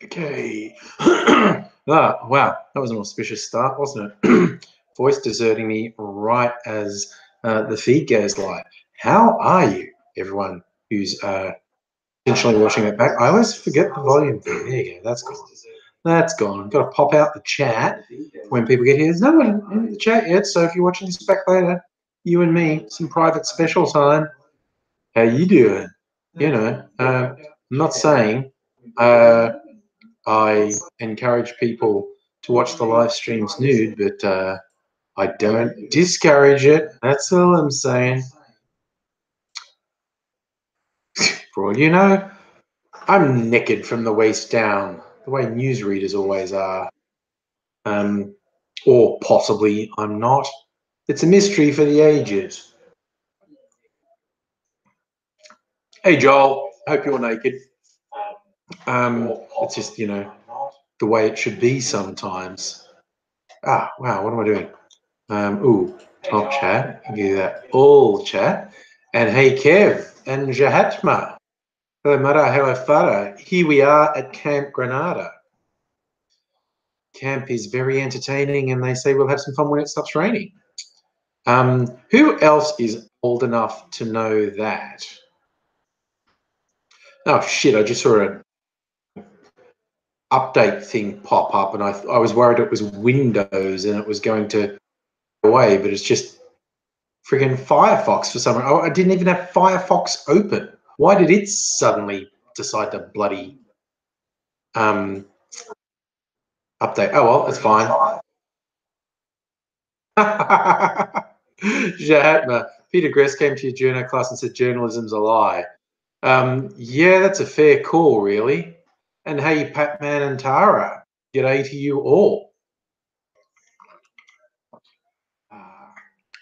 Okay. Wow, that was an auspicious start, wasn't it? Voice deserting me right as the feed goes live. How are you, everyone who's intentionally watching it back? I always forget the volume thing. There you go. That's gone. That's gone. I've got to pop out the chat when people get here. There's no one in the chat yet, so if you're watching this back later, you and me, some private special time. How you doing? You know, I'm not saying I encourage people to watch the live streams nude, but I don't discourage it. That's all I'm saying. For all you know, I'm naked from the waist down, the way newsreaders always are. Or possibly I'm not. It's a mystery for the ages. Hey, Joel, hope you're naked. It's just, you know, the way it should be sometimes. Ah, wow, what am I doing? Ooh, top chat. I can do that. All chat. And hey, Kev and Jahatma. Hello, Mara. Hello, Farah. Here we are at Camp Granada. Camp is very entertaining, and they say we'll have some fun when it stops raining. Who else is old enough to know that? Oh, shit, I just saw an update thing pop up, and I was worried it was Windows and it was going to go away, but it's just friggin' Firefox for some reason. Oh, I didn't even have Firefox open. Why did it suddenly decide to bloody update? Oh, well, it's fine. Jahatma. Peter Gress came to your journo class and said journalism's a lie. Yeah, that's a fair call, really. And hey, Patman and Tara, g'day to you all.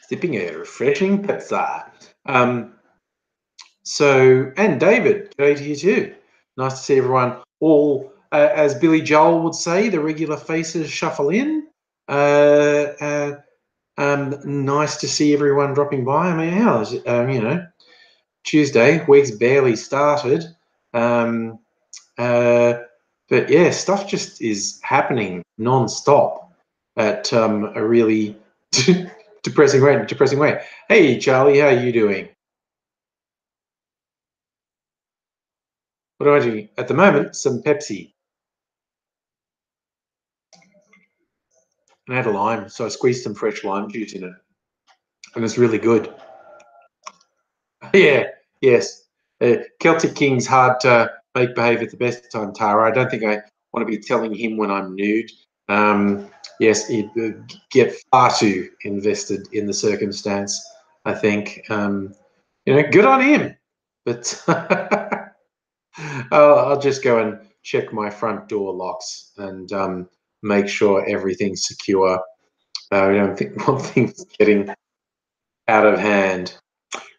Sipping a refreshing pizza. And David, g'day to you too. Nice to see everyone all, as Billy Joel would say, the regular faces shuffle in. Nice to see everyone dropping by. I mean, how's you know, Tuesday, week's barely started. But yeah, stuff just is happening non-stop at a really depressing way. Hey, Charlie, how are you doing? What am I doing? At the moment, some Pepsi. And I had a lime, so I squeezed some fresh lime juice in it. And it's really good. Yeah, yes. Celtic King's hard to make behave at the best of time, Tara. I don't think I want to be telling him when I'm nude. Yes, he'd get far too invested in the circumstance, I think. You know, good on him. But I'll just go and check my front door locks and make sure everything's secure. I don't want things getting out of hand.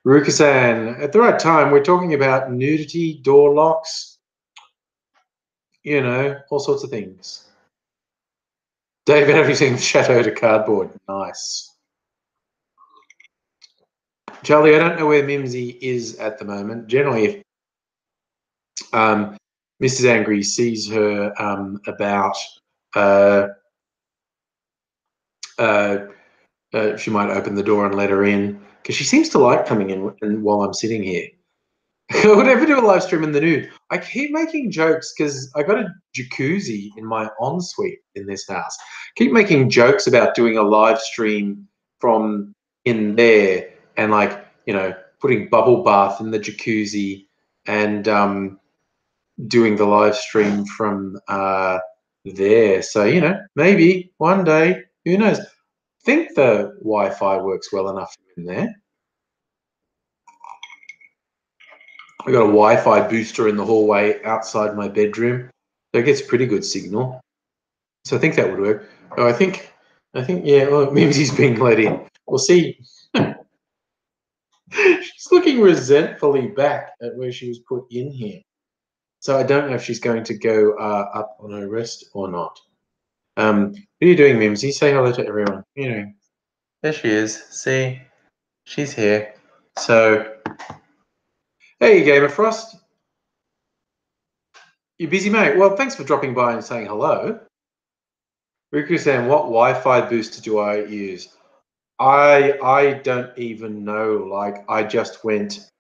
Rukasan, at the right time, we're talking about nudity, door locks, you know, all sorts of things. David, have you seen Shadow to Cardboard? Nice. Charlie, I don't know where Mimsy is at the moment. Generally, if Mrs. Angry sees her about, she might open the door and let her in, because she seems to like coming in while I'm sitting here. I would ever do a live stream in the nude. I keep making jokes because I got a jacuzzi in my ensuite in this house. Keep making jokes about doing a live stream from in there and, like, you know, putting bubble bath in the jacuzzi and doing the live stream from there. So, you know, maybe one day, who knows? I think the Wi-Fi works well enough in there. I got a Wi-Fi booster in the hallway outside my bedroom, so it gets pretty good signal. So I think that would work. Oh, I think, yeah. Well, Mimsy's being let in. We'll see. She's looking resentfully back at where she was put in here. So I don't know if she's going to go up on her rest or not. What are you doing, Mimsy? Say hello to everyone. What are you doing? There she is. See, she's here. So, hey, Gamer Frost. You busy, mate? Well, thanks for dropping by and saying hello. Riku saying, what Wi-Fi booster do I use? I don't even know. Like, I just went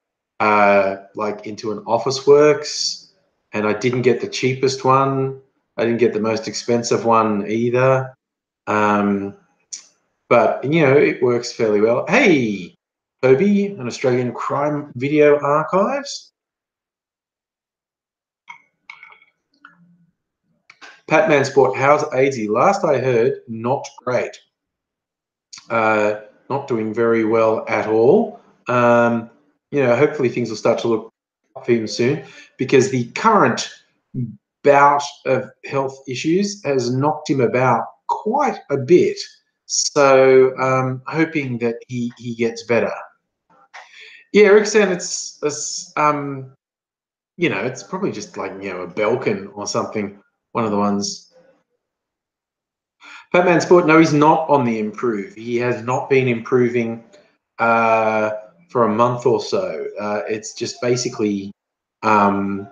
like into an Officeworks, and I didn't get the cheapest one. I didn't get the most expensive one either. But you know, it works fairly well. Hey, Toby, an Australian Crime Video Archives. Patman Sport, how's AIDSy? Last I heard, not great. Not doing very well at all. You know, hopefully things will start to look up for him soon, because the current bout of health issues has knocked him about quite a bit. So hoping that he gets better. Yeah, Eric said it's you know, it's probably just like, you know, a Belkin or something, one of the ones. Batman Sport, no, he's not on the improve. He has not been improving for a month or so. It's just basically been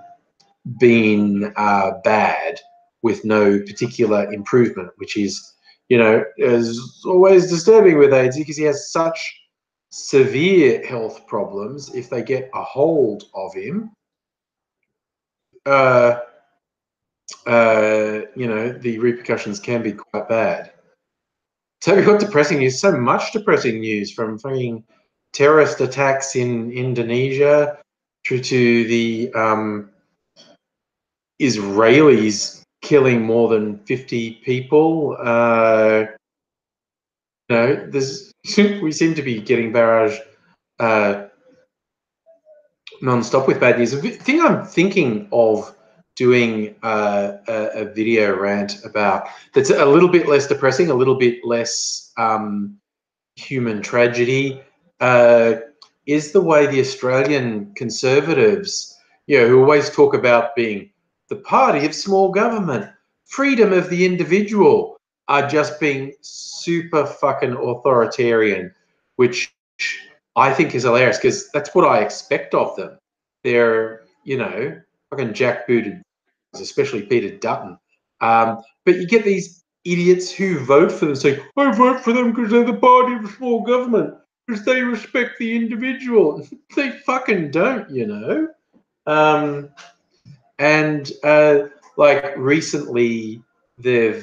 bad with no particular improvement, which is, you know, is always disturbing with AIDS, because he has such severe health problems. If they get a hold of him, uh, you know, the repercussions can be quite bad. So we've got depressing news, so much depressing news, from fucking terrorist attacks in Indonesia through to the Israelis killing more than 50 people. You know, we seem to be getting barraged non-stop with bad news. The thing I'm thinking of doing a video rant about, that's a little bit less depressing, a little bit less human tragedy, is the way the Australian Conservatives, you know, who always talk about being the party of small government, freedom of the individual, are just being super fucking authoritarian, which I think is hilarious, because that's what I expect of them. They're, you know, fucking jackbooted, especially Peter Dutton. But you get these idiots who vote for them saying, I vote for them because they're the party of small government, because they respect the individual. They fucking don't, you know. And like recently, they're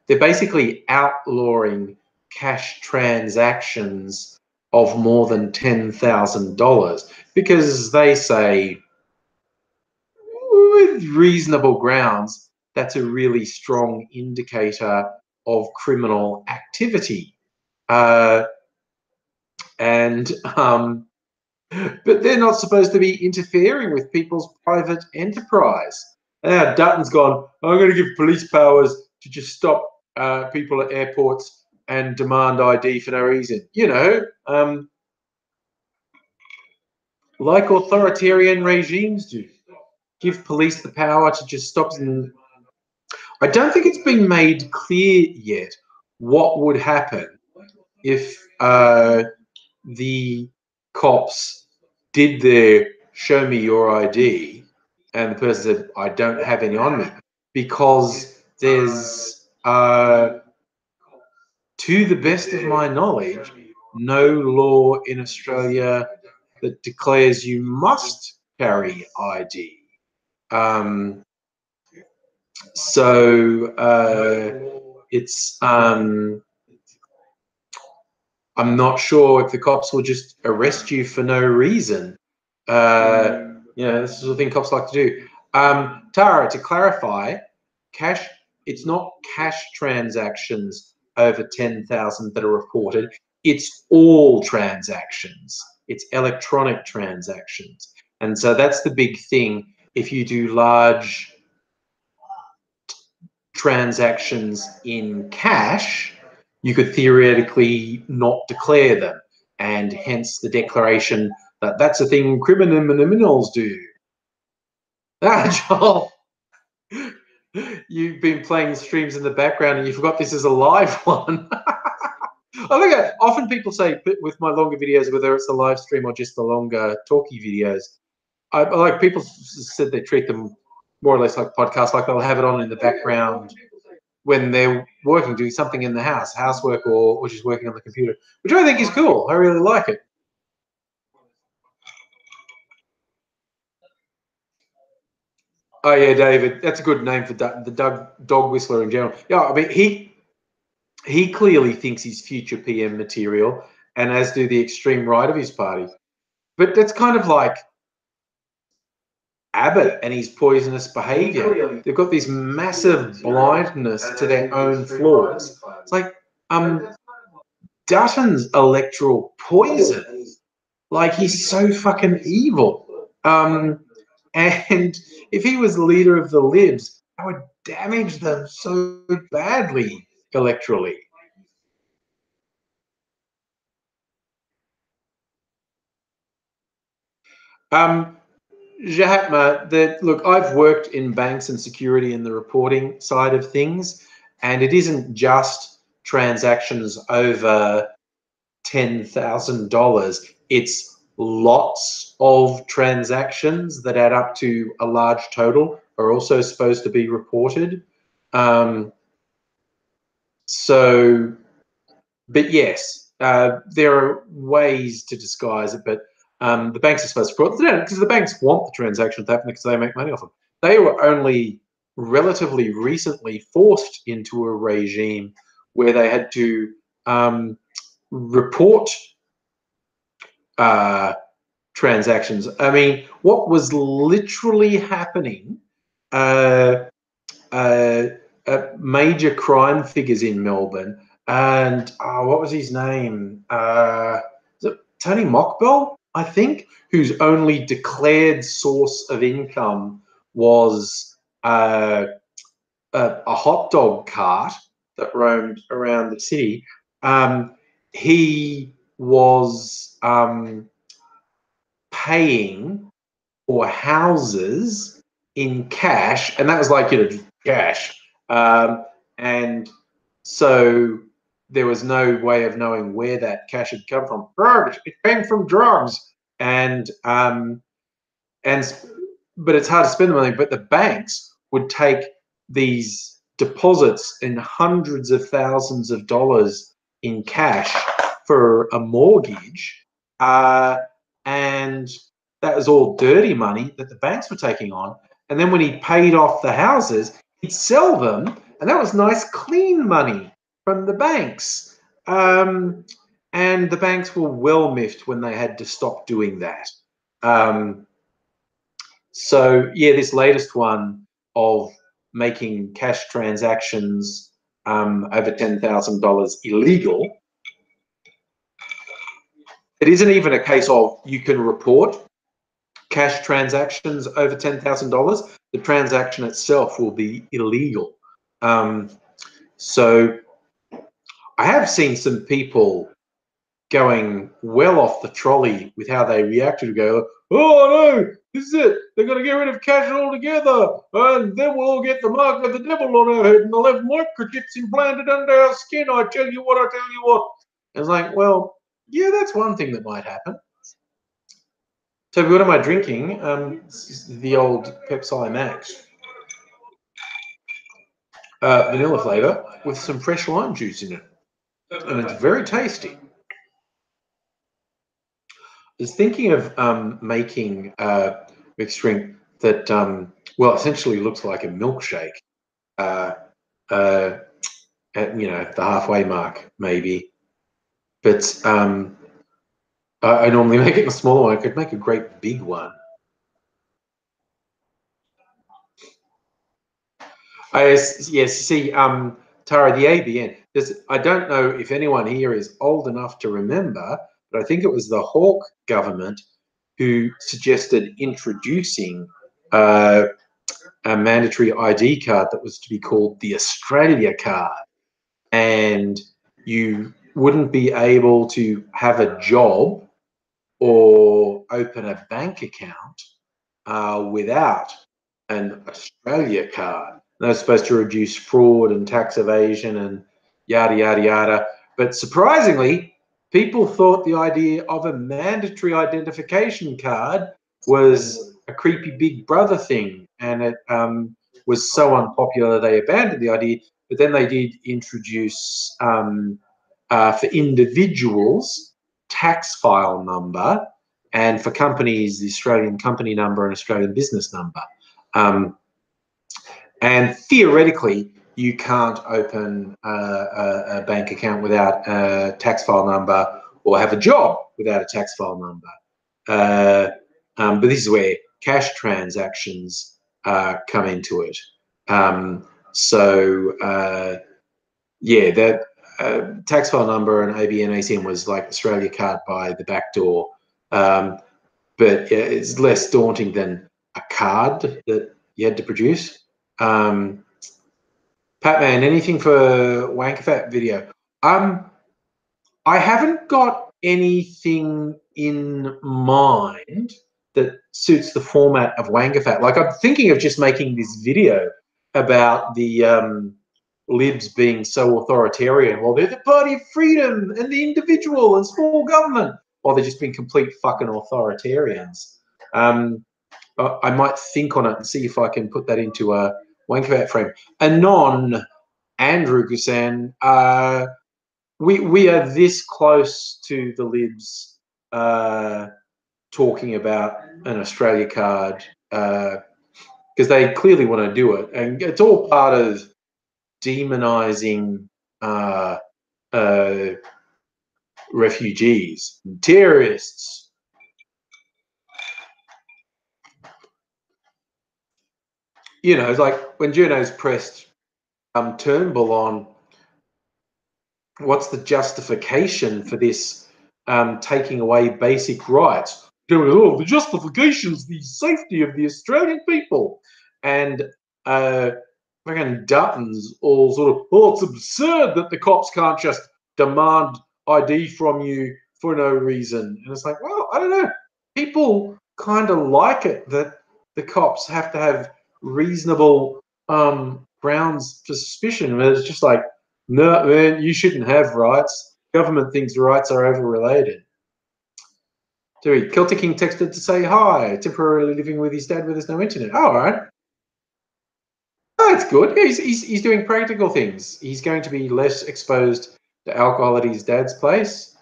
basically outlawing cash transactions of more than $10,000, because they say, with reasonable grounds, that's a really strong indicator of criminal activity. And but they're not supposed to be interfering with people's private enterprise. And now Dutton's gone, I'm going to give police powers to just stop people at airports and demand ID for no reason. You know, like authoritarian regimes do. Give police the power to just stop. And I don't think it's been made clear yet what would happen if the cops did their show me your ID and the person said, I don't have any on me, because there's, to the best of my knowledge, no law in Australia that declares you must carry ID. So it's I'm not sure if the cops will just arrest you for no reason. You know, this is the sort of thing cops like to do. Tara, to clarify, cash, it's not cash transactions over 10,000 that are reported. It's all transactions. It's electronic transactions. And so that's the big thing. If you do large transactions in cash, you could theoretically not declare them, and hence the declaration that that's a thing criminals do. Ah, Joel, you've been playing streams in the background and you forgot this is a live one. I think often people say with my longer videos, whether it's a live stream or just the longer talky videos, I like, people said they treat them more or less like podcasts, like they'll have it on in the background when they're working, doing something in the house, housework, or just working on the computer, which I think is cool. I really like it. Oh yeah, David, that's a good name for the dog whistler in general. Yeah, I mean he clearly thinks he's future PM material, and as do the extreme right of his party. But that's kind of like Abbott and his poisonous behaviour. They've got this massive blindness to their own flaws. It's like Dutton's electoral poison. Like he's so fucking evil. And if he was leader of the Libs, that would damage them so badly electorally. Jahatma, look, I've worked in banks and security in the reporting side of things, and it isn't just transactions over $10,000. It's lots of transactions that add up to a large total are also supposed to be reported. But yes, there are ways to disguise it, but the banks are supposed to report it because the banks want the transaction to happen because they make money off them. They were only relatively recently forced into a regime where they had to report transactions. I mean, what was literally happening, major crime figures in Melbourne, and what was his name? Is it Tony Mockbell, I think, whose only declared source of income was a hot dog cart that roamed around the city. He was paying for houses in cash, and that was like, just cash. And so there was no way of knowing where that cash had come from. Drugs. It came from drugs. And but it's hard to spend the money. But the banks would take these deposits in hundreds of thousands of dollars in cash for a mortgage, and that was all dirty money that the banks were taking on. And then when he paid off the houses, he'd sell them, and that was nice, clean money from the banks. And the banks were well miffed when they had to stop doing that. So yeah, this latest one of making cash transactions over $10,000 illegal. It isn't even a case of you can report cash transactions over $10,000. The transaction itself will be illegal. So I have seen some people going well off the trolley with how they reacted to go, oh no, this is it. They're going to get rid of cash altogether, and then we'll all get the mark of the devil on our head, and they'll have microchips implanted under our skin. I tell you what, I tell you what. And it's like, well, yeah, that's one thing that might happen. So what am I drinking? This is the old Pepsi Max. Vanilla flavour with some fresh lime juice in it. And it's very tasty. I was thinking of making a mixed drink that, well, essentially looks like a milkshake at, the halfway mark, maybe. But I normally make it a smaller one. I could make a great big one. Yes, see, Tara, the ABN. I don't know if anyone here is old enough to remember, but I think it was the Hawke government who suggested introducing a mandatory ID card that was to be called the Australia card. And you wouldn't be able to have a job or open a bank account without an Australia card. That was supposed to reduce fraud and tax evasion and yada, yada, yada. But surprisingly, people thought the idea of a mandatory identification card was a creepy big brother thing and it was so unpopular they abandoned the idea. But then they did introduce for individuals tax file number, and for companies the Australian company number and Australian business number. And theoretically, you can't open a bank account without a tax file number, or have a job without a tax file number. But this is where cash transactions come into it. Yeah, that tax file number and ABN ACM was like Australia card by the back door. But yeah, it's less daunting than a card that you had to produce. Patman, anything for Wankafat video? I haven't got anything in mind that suits the format of Wankafat. Like, I'm thinking of just making this video about the Libs being so authoritarian. Well, they're the party of freedom and the individual and small government, while they're just being complete fucking authoritarians. I might think on it and see if I can put that into a Wankafat frame. Anon, Andrew Gusan, we are this close to the Libs talking about an Australia card, because they clearly want to do it, and it's all part of demonizing refugees, terrorists. You know, it's like when Juno's pressed Turnbull on what's the justification for this taking away basic rights. Oh, the justification's the safety of the Australian people. And fucking Dutton's all sort of, oh, it's absurd that the cops can't just demand ID from you for no reason. And it's like, well, I don't know. People kind of like it that the cops have to have reasonable grounds for suspicion. It's just like, no, man, you shouldn't have rights. Government thinks rights are overrelated. Celtic King texted to say hi, temporarily living with his dad where there's no internet. Oh, all right. Oh, that's good. Yeah, he's doing practical things. He's going to be less exposed to alcohol at his dad's place.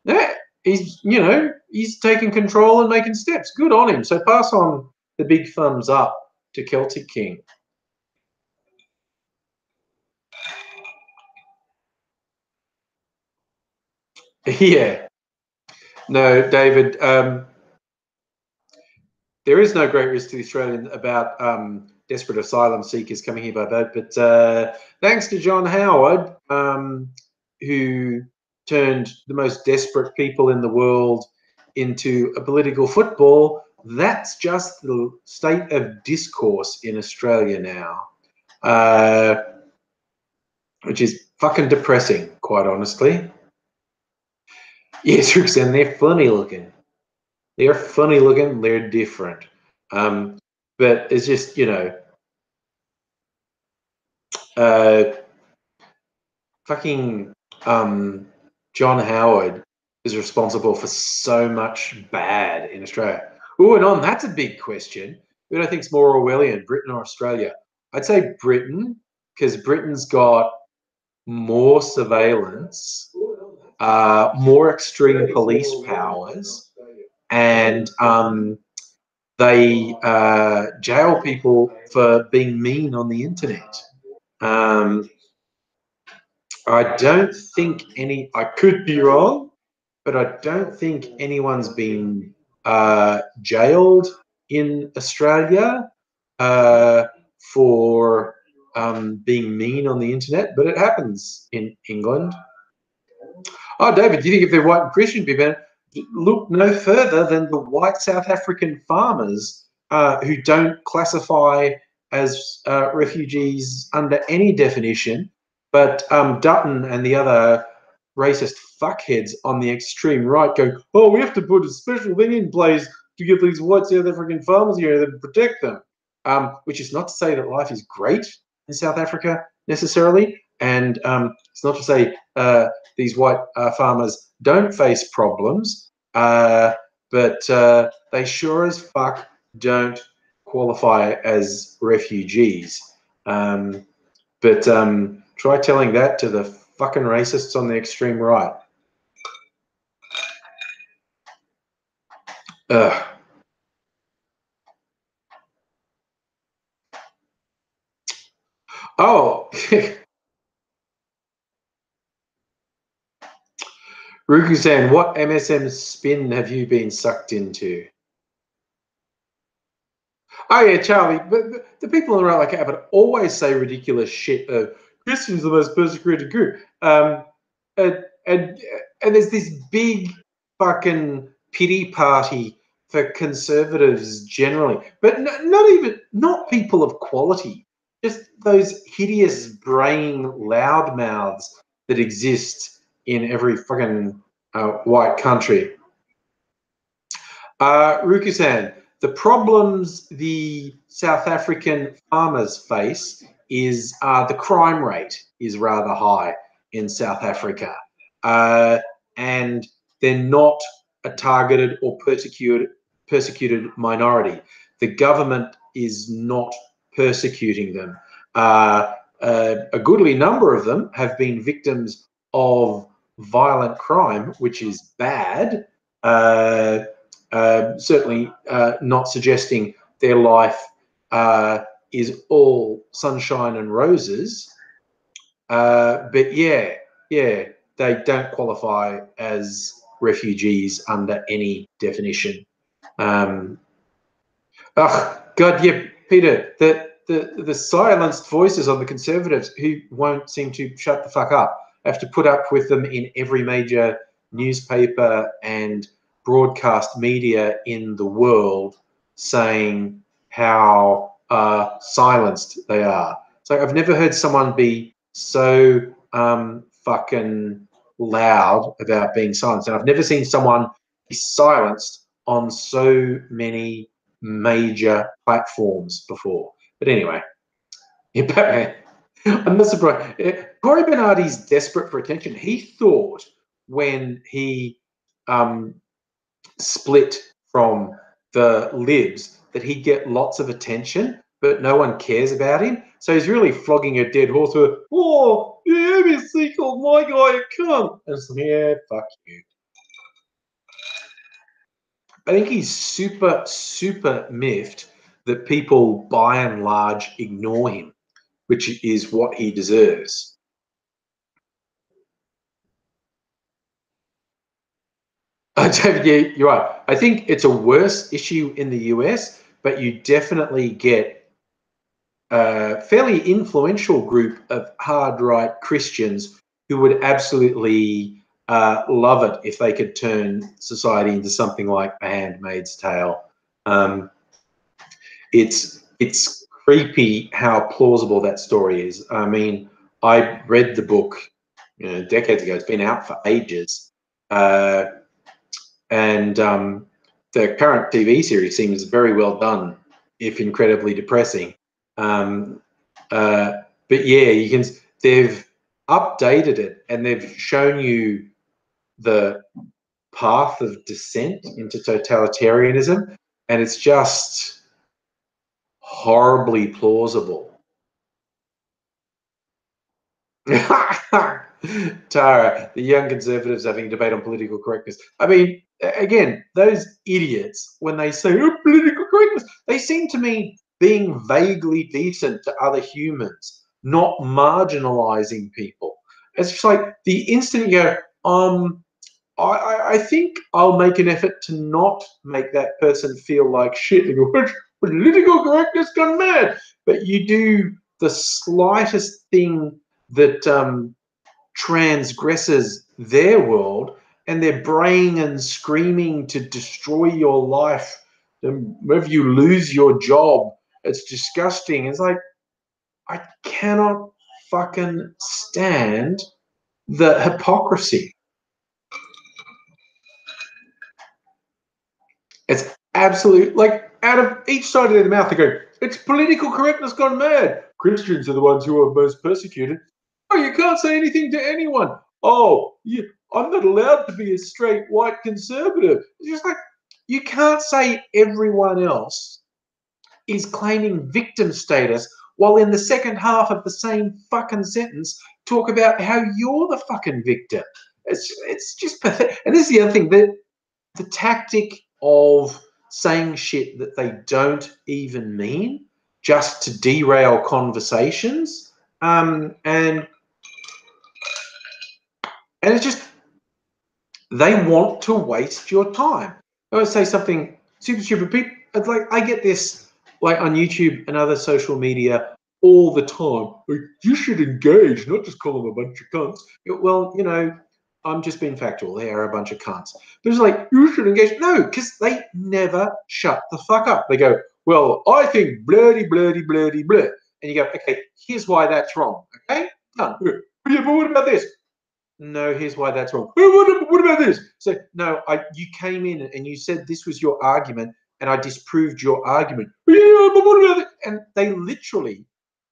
Yeah, he's taking control and making steps. Good on him. So pass on the big thumbs up to Celtic King. Yeah. No, David, there is no great risk to the Australian about desperate asylum seekers coming here by boat, but thanks to John Howard, who turned the most desperate people in the world into a political football, that's just the state of discourse in Australia now, which is fucking depressing, quite honestly. Yes, Roxanne, they're funny looking. They're funny looking, they're different. But it's just, fucking John Howard is responsible for so much bad in Australia. Oh, and that's a big question. Who do I think's more Orwellian, Britain or Australia? I'd say Britain, because Britain's got more surveillance, more extreme police powers, and they jail people for being mean on the internet. I don't think I could be wrong, but I don't think anyone's been jailed in Australia for being mean on the internet, but it happens in England. Oh, David, do you think if they're white and Christian people, look no further than the white South African farmers who don't classify as refugees under any definition, but Dutton and the other racist fuckheads on the extreme right go, oh, we have to put a special thing in place to get these white South African farmers here and protect them, which is not to say that life is great in South Africa necessarily, and it's not to say these white farmers don't face problems, but they sure as fuck don't qualify as refugees. But try telling that to the fucking racists on the extreme right. Ugh. Oh, Ruku-san, what MSM spin have you been sucked into? Oh yeah, Charlie. But the people on the right, like Abbott, always say ridiculous shit. Christians are the most persecuted group. And, and and there's this big fucking pity party for conservatives generally, but not people of quality. Just those hideous braying loudmouths that exist in every fucking white country. Rukusan, the problems the South African farmers face is the crime rate is rather high in South Africa. And they're not a targeted or persecuted minority. The government is not persecuting them. A goodly number of them have been victims of violent crime, which is bad. Certainly not suggesting their life is all sunshine and roses. But yeah, they don't qualify as refugees under any definition. Oh God, yeah, Peter, the silenced voices on the Conservatives who won't seem to shut the fuck up. I have to put up with them in every major newspaper and broadcast media in the world saying how silenced they are. So I've never heard someone be so fucking loud about being silenced, and I've never seen someone be silenced on so many major platforms before. But anyway, yeah, I'm not surprised. Corey Bernardi's desperate for attention. He thought when he split from the Libs that he'd get lots of attention, but no one cares about him. So he's really flogging a dead horse with, oh, yeah, MSC called my guy a cunt. And it's like, yeah, fuck you. I think he's super, super miffed that people by and large ignore him, which is what he deserves. David, yeah, you're right. I think it's a worse issue in the US, but you definitely get a fairly influential group of hard right Christians who would absolutely love it if they could turn society into something like A Handmaid's Tale. It's creepy how plausible that story is. I mean, I read the book decades ago. It's been out for ages. And the current TV series seems very well done, if incredibly depressing. But yeah, they've updated it and they've shown you the path of descent into totalitarianism, and it's just horribly plausible. Tara, the young conservatives having a debate on political correctness. I mean, again, those idiots, when they say oh, political correctness, they seem to me being vaguely decent to other humans, not marginalizing people. It's just like the instant you go, I think I'll make an effort to not make that person feel like shit. And go, political correctness gone mad. But you do the slightest thing that transgresses their world, and they're braying and screaming to destroy your life. And if you lose your job, it's disgusting. It's like, I cannot fucking stand the hypocrisy. It's absolute, like, out of each side of their mouth, they go, it's political correctness gone mad. Christians are the ones who are most persecuted. Oh, you can't say anything to anyone. Oh, I'm not allowed to be a straight white conservative. It's just like, you can't say everyone else is claiming victim status, while in the second half of the same fucking sentence talk about how you're the fucking victim. It's just pathetic. And this is the other thing, that the tactic of saying shit that they don't even mean just to derail conversations, and it's just, they want to waste your time. I would say something super stupid. People, it's like, I get this like on YouTube and other social media all the time. Like, you should engage, not just call them a bunch of cunts. Well, you know, I'm just being factual. They are a bunch of cunts. But it's like, you should engage. No, because they never shut the fuck up. They go, well, I think bloody, bloody, bloody, blah. And you go, okay, here's why that's wrong. Okay, done. Yeah, but what about this? No, here's why that's wrong. Hey, what about this? So, no, you came in and you said this was your argument, and I disproved your argument. Yeah, but what about it? And they literally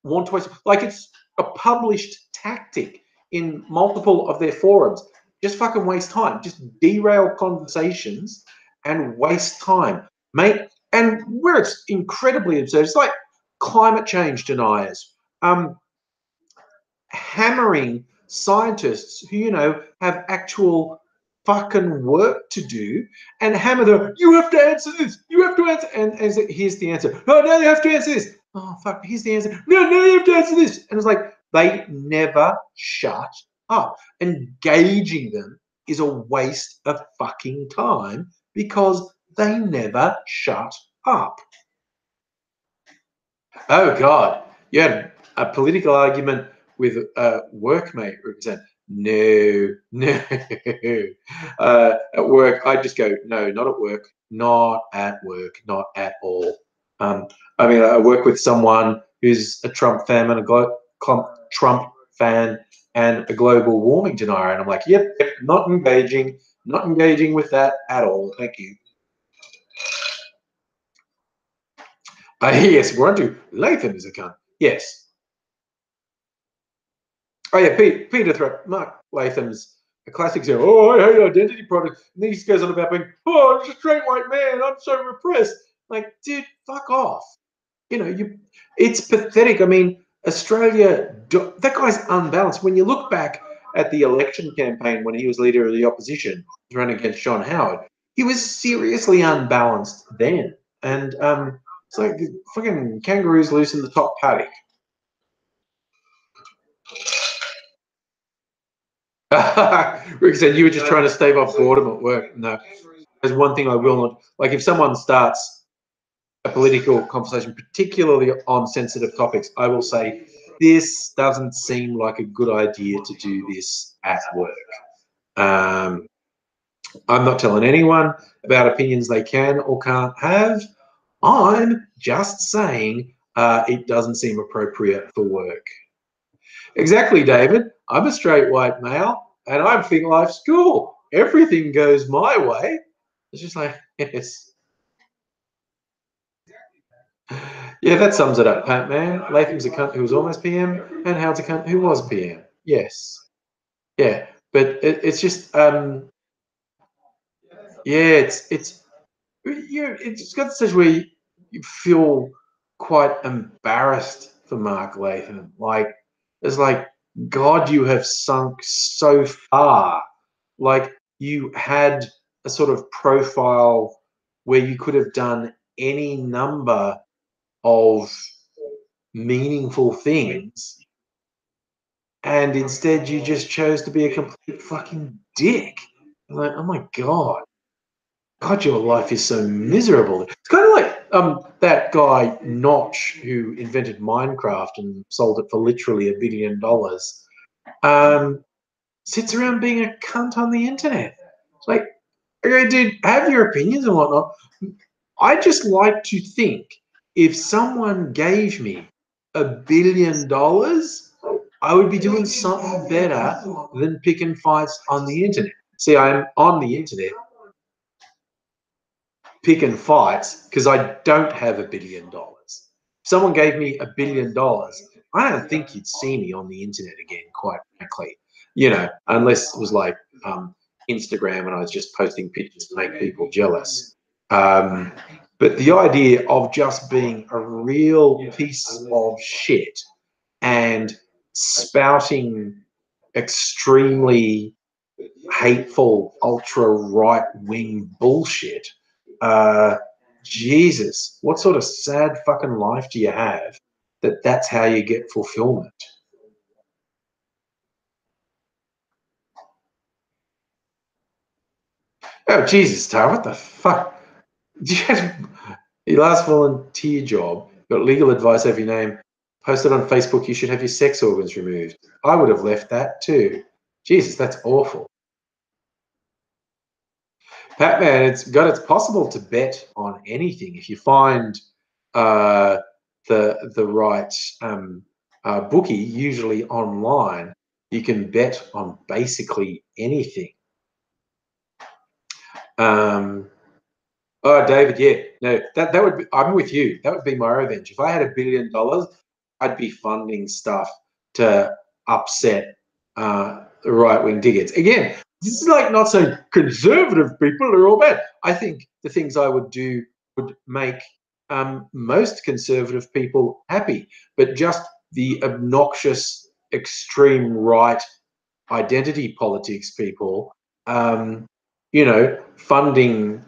want to waste, like, it's a published tactic in multiple of their forums. Just fucking waste time. Just derail conversations and waste time. And where it's incredibly absurd, it's like climate change deniers. Hammering scientists who, you know, have actual fucking work to do, and hammer them, you have to answer this, you have to answer, and here's the answer. No, no, you have to answer this. Oh, fuck, here's the answer. No, no, you have to answer this. And it's like, they never shut up. Engaging them is a waste of fucking time because they never shut up. Oh, God. You had a political argument with a workmate represent. No, no. At work, I just go, no, not at work, not at work, not at all. I mean, I work with someone who's a Trump fan and Trump fan and a global warming denier, and I'm like, yep, not engaging with that at all. Thank you. Yes, we're on to Latham is a cunt. Yes. Oh yeah, Peter Threat, Mark Latham's a classic example. Oh, I hate identity politics. And then he just goes on about being, oh, I'm a straight white man. I'm so repressed. Like, dude, fuck off. You know, it's pathetic. I mean, Australia, that guy's unbalanced. When you look back at the election campaign when he was leader of the opposition, running against John Howard, he was seriously unbalanced then. And it's like fucking kangaroos loose in the top paddock. Rick said you were just trying to stave off boredom at work. No, there's one thing I will not like. If someone starts a political conversation, particularly on sensitive topics, I will say this doesn't seem like a good idea to do this at work. I'm not telling anyone about opinions they can or can't have. I'm just saying it doesn't seem appropriate for work. Exactly, David. I'm a straight white male, and I think life's cool. Everything goes my way. It's just like, yes. Yeah, that sums it up, Pat, man. Latham's a cunt who was almost PM, and Howard's a cunt who was PM. Yes. Yeah, but it's just, yeah, it's got to the stage where you feel quite embarrassed for Mark Latham. Like, it's like, God, you have sunk so far. Like, you had a sort of profile where you could have done any number of meaningful things, and instead you just chose to be a complete fucking dick. Like, oh my God. God, your life is so miserable. It's kind of like that guy Notch who invented Minecraft and sold it for literally $1 billion. Sits around being a cunt on the internet. It's like, okay, dude, have your opinions and whatnot. I just like to think if someone gave me $1 billion, I would be doing something better than picking fights on the internet. See, I'm on the internet picking fights because I don't have $1 billion. If someone gave me $1 billion, I don't think you'd see me on the internet again, quite frankly. You know, unless it was like Instagram and I was just posting pictures to make people jealous. But the idea of just being a real piece of shit and spouting extremely hateful, ultra right wing bullshit. Jesus, what sort of sad fucking life do you have that's how you get fulfillment? Oh, Jesus, Tara, what the fuck? You had your last volunteer job, got legal advice over your name, posted on Facebook you should have your sex organs removed. I would have left that too. Jesus, that's awful. Batman, it's possible to bet on anything if you find uh, the right bookie. Usually online, you can bet on basically anything. Um, oh, David, yeah, no, that would be. I'm with you. That would be my revenge. If I had $1 billion, I'd be funding stuff to upset the right wing diggers. Again, this is like not so conservative people are all bad. I think the things I would do would make most conservative people happy, but just the obnoxious extreme right identity politics people, funding,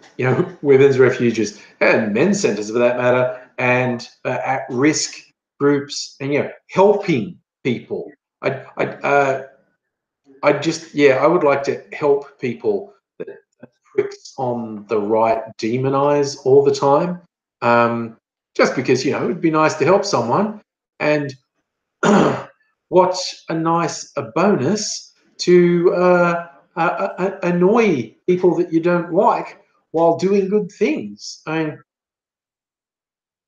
women's refuges and men's centres for that matter, and at-risk groups, and helping people. I just, I would like to help people that pricks on the right demonize all the time. Just because it would be nice to help someone, and what's a nice bonus to annoy people that you don't like while doing good things. I mean,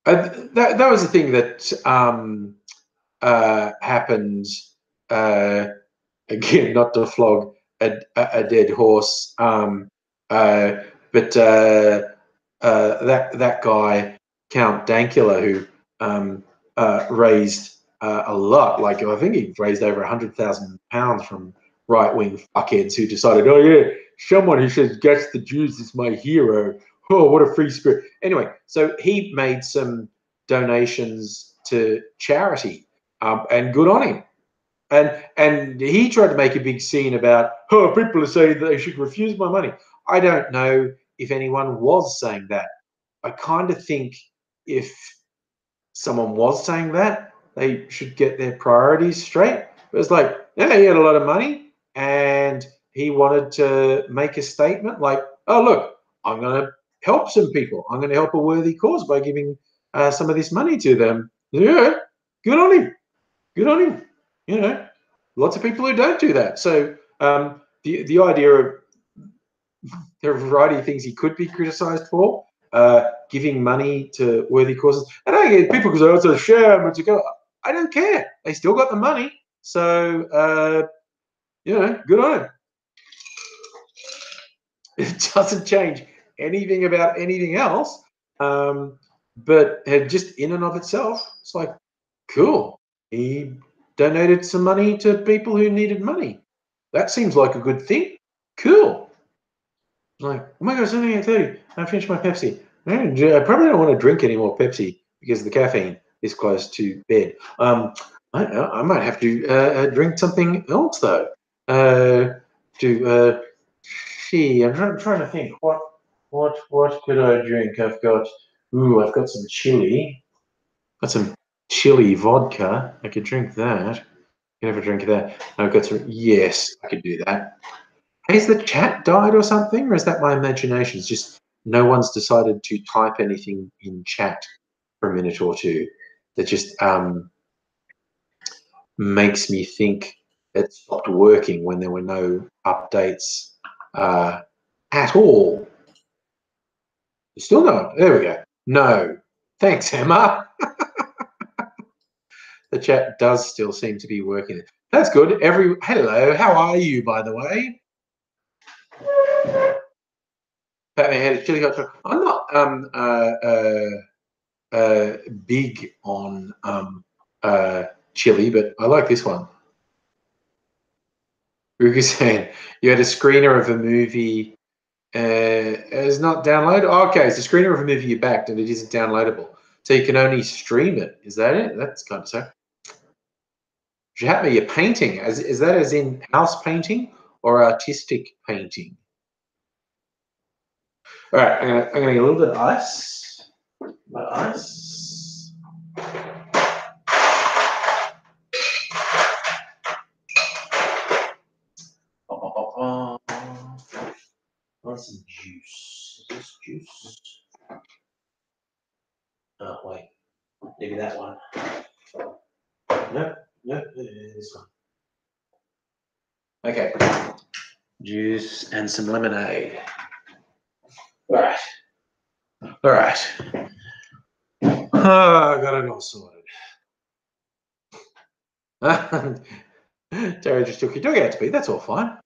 that was the thing that happened. Uh, Again, not to flog a dead horse, but that guy Count Dankula, who raised a lot, like I think he raised over £100,000 from right wing fuckheads who decided, oh yeah, someone who says "Gets the Jews" is my hero. Oh, what a free spirit! Anyway, so he made some donations to charity, and good on him. And he tried to make a big scene about, oh, people are saying that they should refuse my money. I don't know if anyone was saying that. I kind of think if someone was saying that, they should get their priorities straight. It was like, yeah, he had a lot of money and he wanted to make a statement like, oh, look, I'm going to help some people. I'm going to help a worthy cause by giving some of this money to them. Yeah, good on him. Good on him. Lots of people who don't do that. So the idea of there are a variety of things he could be criticised for, giving money to worthy causes. And I get people because it's a sham, it's a go. I don't care. They still got the money. So good on him. It doesn't change anything about anything else. But just in and of itself, it's like, cool. He donated some money to people who needed money. That seems like a good thing. Cool. Like, oh my god, it's only 8:30. I finished my Pepsi. I probably don't want to drink any more Pepsi because of the caffeine is close to bed. I might have to drink something else though. See, I'm trying to think. What could I drink? I've got some chili. Got some chili vodka. I could drink that. I can have a drink of that. I've got some. Yes, I could do that. Has the chat died or something, or is that my imagination? It's just no one's decided to type anything in chat for a minute or two. That just makes me think it stopped working when there were no updates at all. Still no. There we go. No. Thanks, Emma. The chat does still seem to be working. That's good. Hello. How are you, by the way? Batman had a chili hot chocolate. I'm not big on chili, but I like this one. Ruger's saying you had a screener of a movie It's not downloadable. Okay, it's a screener of a movie you backed, and it isn't downloadable, so you can only stream it. Is that it? That's kind of so. You're painting. Is that as in house painting or artistic painting? All right, I'm gonna get a little bit of ice. Ice. Want some juice? Is this juice? Oh wait, maybe that one. Nope, nope, this one. Okay, juice and some lemonade. All right, all right. Oh, I got it all sorted. Tara just took your dog out to be. That's all fine.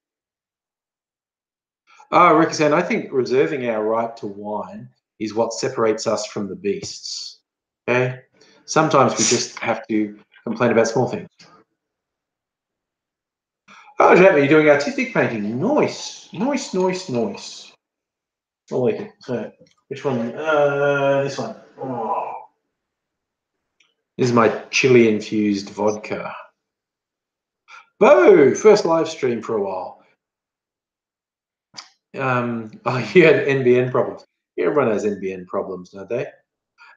Rick is saying, I think reserving our right to wine is what separates us from the beasts. Okay? Sometimes we just have to complain about small things. Oh, Jamie, you're doing artistic painting. Nice. Nice, nice, nice. I like it. So, which one? This one. Oh. This is my chili-infused vodka. Bo! First live stream for a while. Oh, you had NBN problems. Everyone has NBN problems, don't they?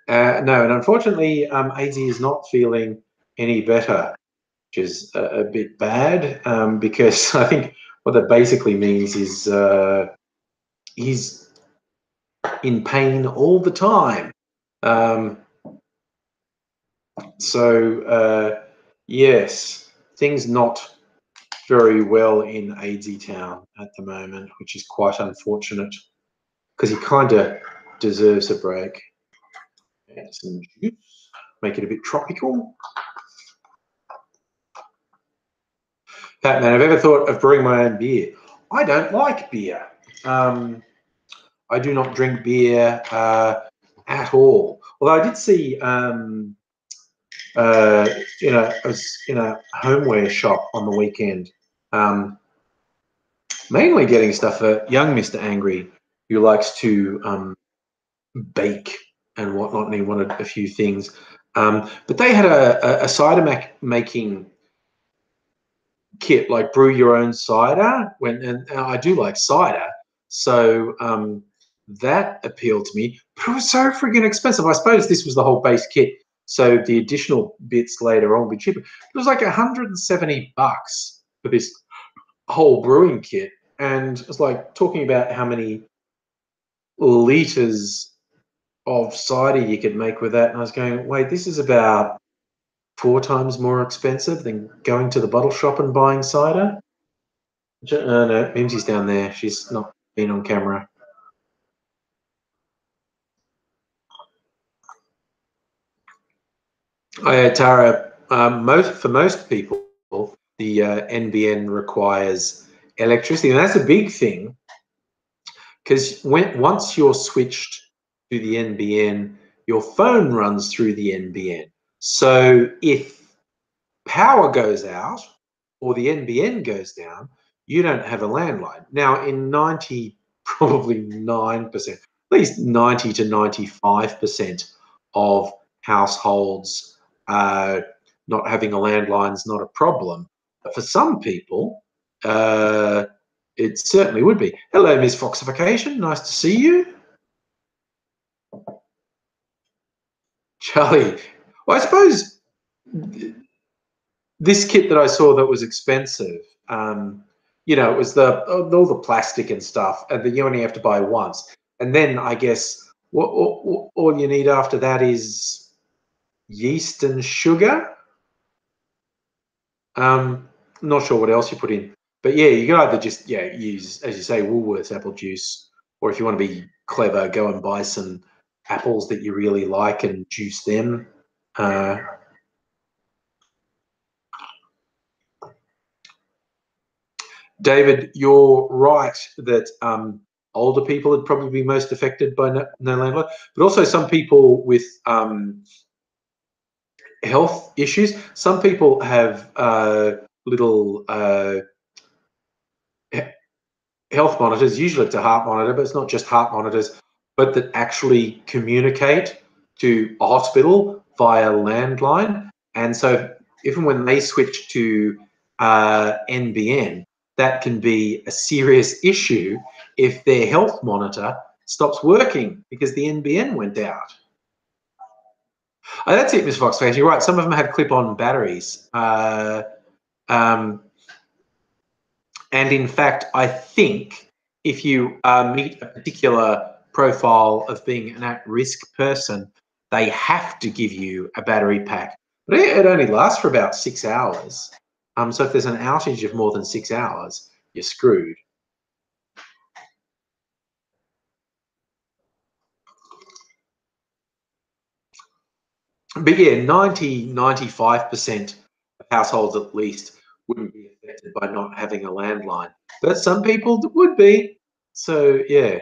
No, and unfortunately, AZ is not feeling any better, which is a bit bad because I think what that basically means is he's in pain all the time. Yes, things not very well in AZ Town at the moment, which is quite unfortunate because he kind of deserves a break. Add some juice, make it a bit tropical. Batman, I've ever thought of brewing my own beer. I don't like beer. I do not drink beer at all. Although I did see, I was in a homeware shop on the weekend, mainly getting stuff for young Mr. Angry, who likes to bake and whatnot, and he wanted a few things. But they had a cider making kit, like brew your own cider. And I do like cider, so that appealed to me. But it was so freaking expensive. I suppose this was the whole base kit, so the additional bits later on will be cheaper. It was like $170 for this whole brewing kit, and it's like talking about how many liters of cider you could make with that. And I was going, wait, this is about 4 times more expensive than going to the bottle shop and buying cider. No, Mimsy's down there. She's not been on camera. Tara, for most people, the NBN requires electricity, and that's a big thing because once you're switched to the NBN, your phone runs through the NBN. So if power goes out or the NBN goes down, you don't have a landline. Now, in 90, probably 9%, at least 90 to 95% of households, not having a landline is not a problem. But for some people, it certainly would be. Hello, Miss Foxification. Nice to see you. Charlie, well, I suppose this kit that I saw that was expensive, it was all the plastic and stuff, and then you only have to buy once. And then I guess all you need after that is yeast and sugar. Not sure what else you put in, but yeah, you can either just use, as you say, Woolworths apple juice, or if you want to be clever, go and buy some apples that you really like and juice them. David, you're right that older people would probably be most affected by no landline, but also some people with health issues. Some people have little health monitors, usually it's a heart monitor, but it's not just heart monitors, but that actually communicate to a hospital via landline. And so even when they switch to NBN, that can be a serious issue if their health monitor stops working because the NBN went out. Oh, that's it, Miss Foxface. You're right. Some of them have clip-on batteries. Um, and in fact, I think if you meet a particular profile of being an at-risk person, they have to give you a battery pack. But it only lasts for about 6 hours. So if there's an outage of more than 6 hours, you're screwed. But yeah, 95% of households at least wouldn't be affected by not having a landline. But some people would be. So yeah.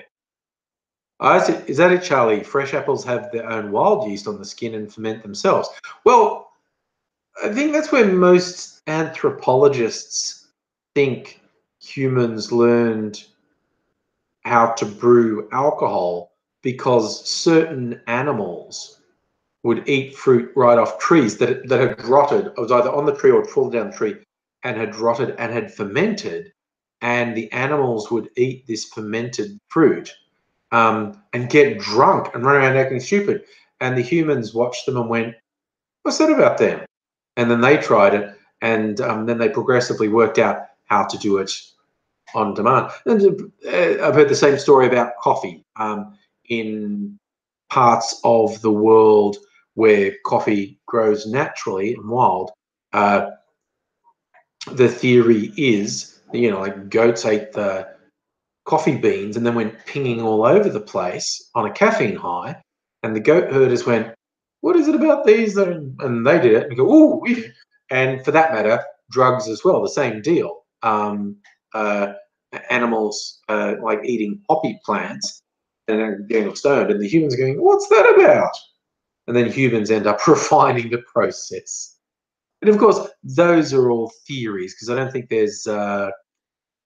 Is that it, Charlie? Fresh apples have their own wild yeast on the skin and ferment themselves. Well, I think that's where most anthropologists think humans learned how to brew alcohol because certain animals would eat fruit right off trees that had rotted. It was either on the tree or had fallen down the tree and had rotted and had fermented. And the animals would eat this fermented fruit and get drunk and run around acting stupid. And the humans watched them and went, "What's that about them?" And then they tried it, and then they progressively worked out how to do it on demand. And I've heard the same story about coffee. In parts of the world where coffee grows naturally and wild, uh, the theory is, like goats ate the coffee beans and then went pinging all over the place on a caffeine high. And the goat herders went, "What is it about these?" And they did it and go, "Oh, yeah." And for that matter, drugs as well, the same deal. Uh, Animals like eating poppy plants and then getting stoned, and the humans are going, "What's that about?" And then humans end up refining the process. And of course, those are all theories because I don't think there's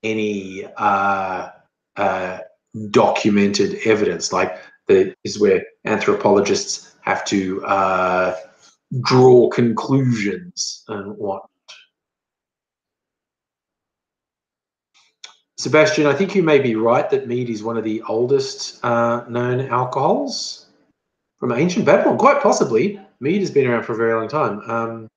any uh, documented evidence. Like this is where anthropologists have to draw conclusions and what. Sebastian, I think you may be right that mead is one of the oldest known alcohols from ancient Babylon. Quite possibly, mead has been around for a very long time.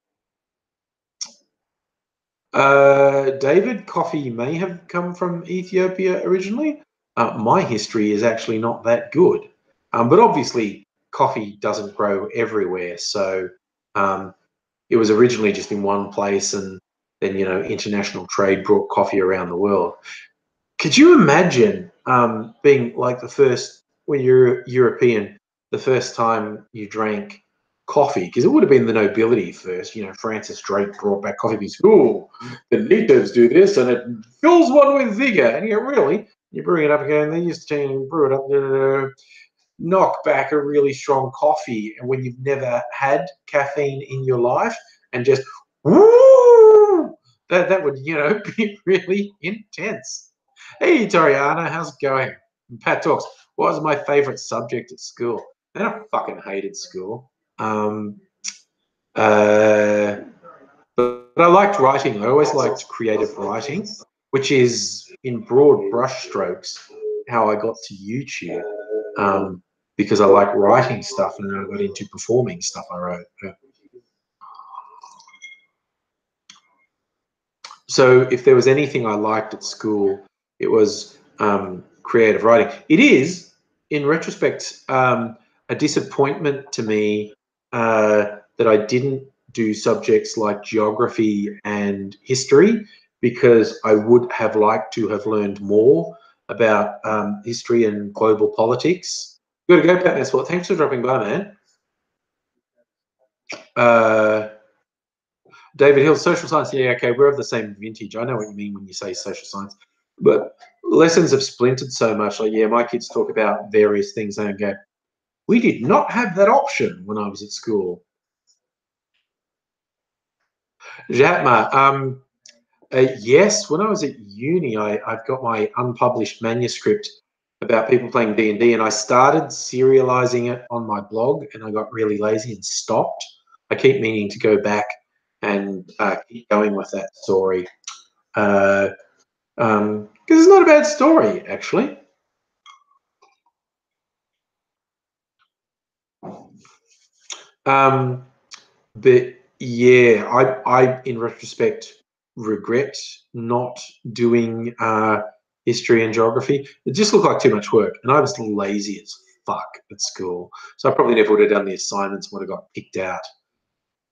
David, coffee may have come from Ethiopia originally. My history is actually not that good, but obviously coffee doesn't grow everywhere. So it was originally just in one place, and then international trade brought coffee around the world. Could you imagine being like the first, when you're European, the first time you drank coffee? Because it would have been the nobility first. Francis Drake brought back coffee beans. "Oh, the natives do this, and it fills one with vigor." And you go, "Really?" You bring it up again. They used to brew it up, knock back a really strong coffee, and when you've never had caffeine in your life, and just woo, that would be really intense. Hey, Toriana, how's it going? Pat talks. What was my favorite subject at school? And I fucking hated school. Um, uh, but I liked writing. I always liked creative writing, which is in broad brushstrokes how I got to YouTube. Because I like writing stuff, and then I got into performing stuff I wrote. So if there was anything I liked at school, it was creative writing. It is, in retrospect, a disappointment to me that I didn't do subjects like geography and history, because I would have liked to have learned more about history and global politics. Good to go, Pat Mesport. Thanks for dropping by, man. Uh, David Hill, social science. Yeah, okay, we're of the same vintage. I know what you mean when you say social science, but lessons have splintered so much. Like, yeah, my kids talk about various things and go, "We did not have that option when I was at school." Jatma, Yes, when I was at uni, I've got my unpublished manuscript about people playing D&D, and I started serializing it on my blog, and I got really lazy and stopped. I keep meaning to go back and keep going with that story because it's not a bad story, actually. But yeah, I in retrospect regret not doing history and geography. It just looked like too much work, and I was lazy as fuck at school. So I probably never would have done the assignments, would have got picked out.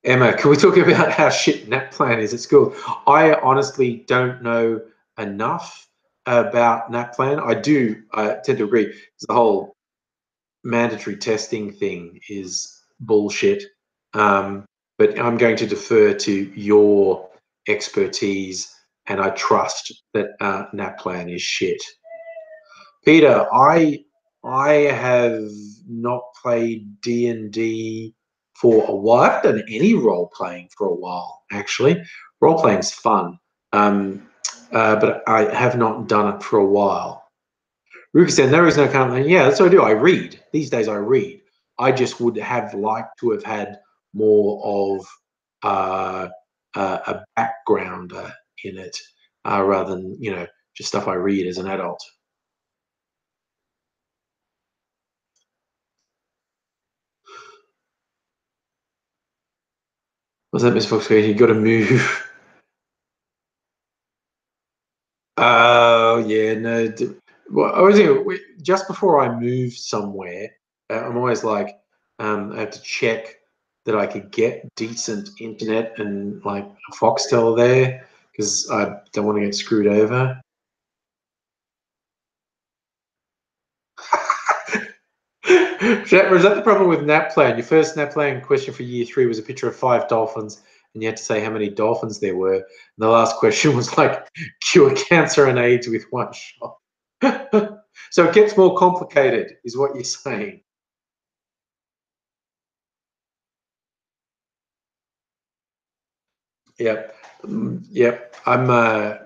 Emma, can we talk about how shit NAPLAN is at school? I honestly don't know enough about NAPLAN. I do tend to agree. The whole mandatory testing thing is bullshit. But I'm going to defer to your expertise, and I trust that NAPLAN is shit. Peter, I have not played D&D for a while. I haven't done any role playing for a while, actually. Role playing's fun, but I have not done it for a while. Ruka said, no reason I can't. Yeah, that's what I do. I read. These days I read. I just would have liked to have had more of a background in it rather than, just stuff I read as an adult. Was that Miss Fox? You got to move. Oh, yeah, no. Well, I was just before I move somewhere, I'm always like, I have to check that I could get decent internet and like a Foxtel there because I don't want to get screwed over. Was that the problem with NAPLAN? Your first NAPLAN question for year 3 was a picture of 5 dolphins, and you had to say how many dolphins there were. And the last question was like, cure cancer and AIDS with 1 shot. So it gets more complicated, is what you're saying. Yep. Yep. God,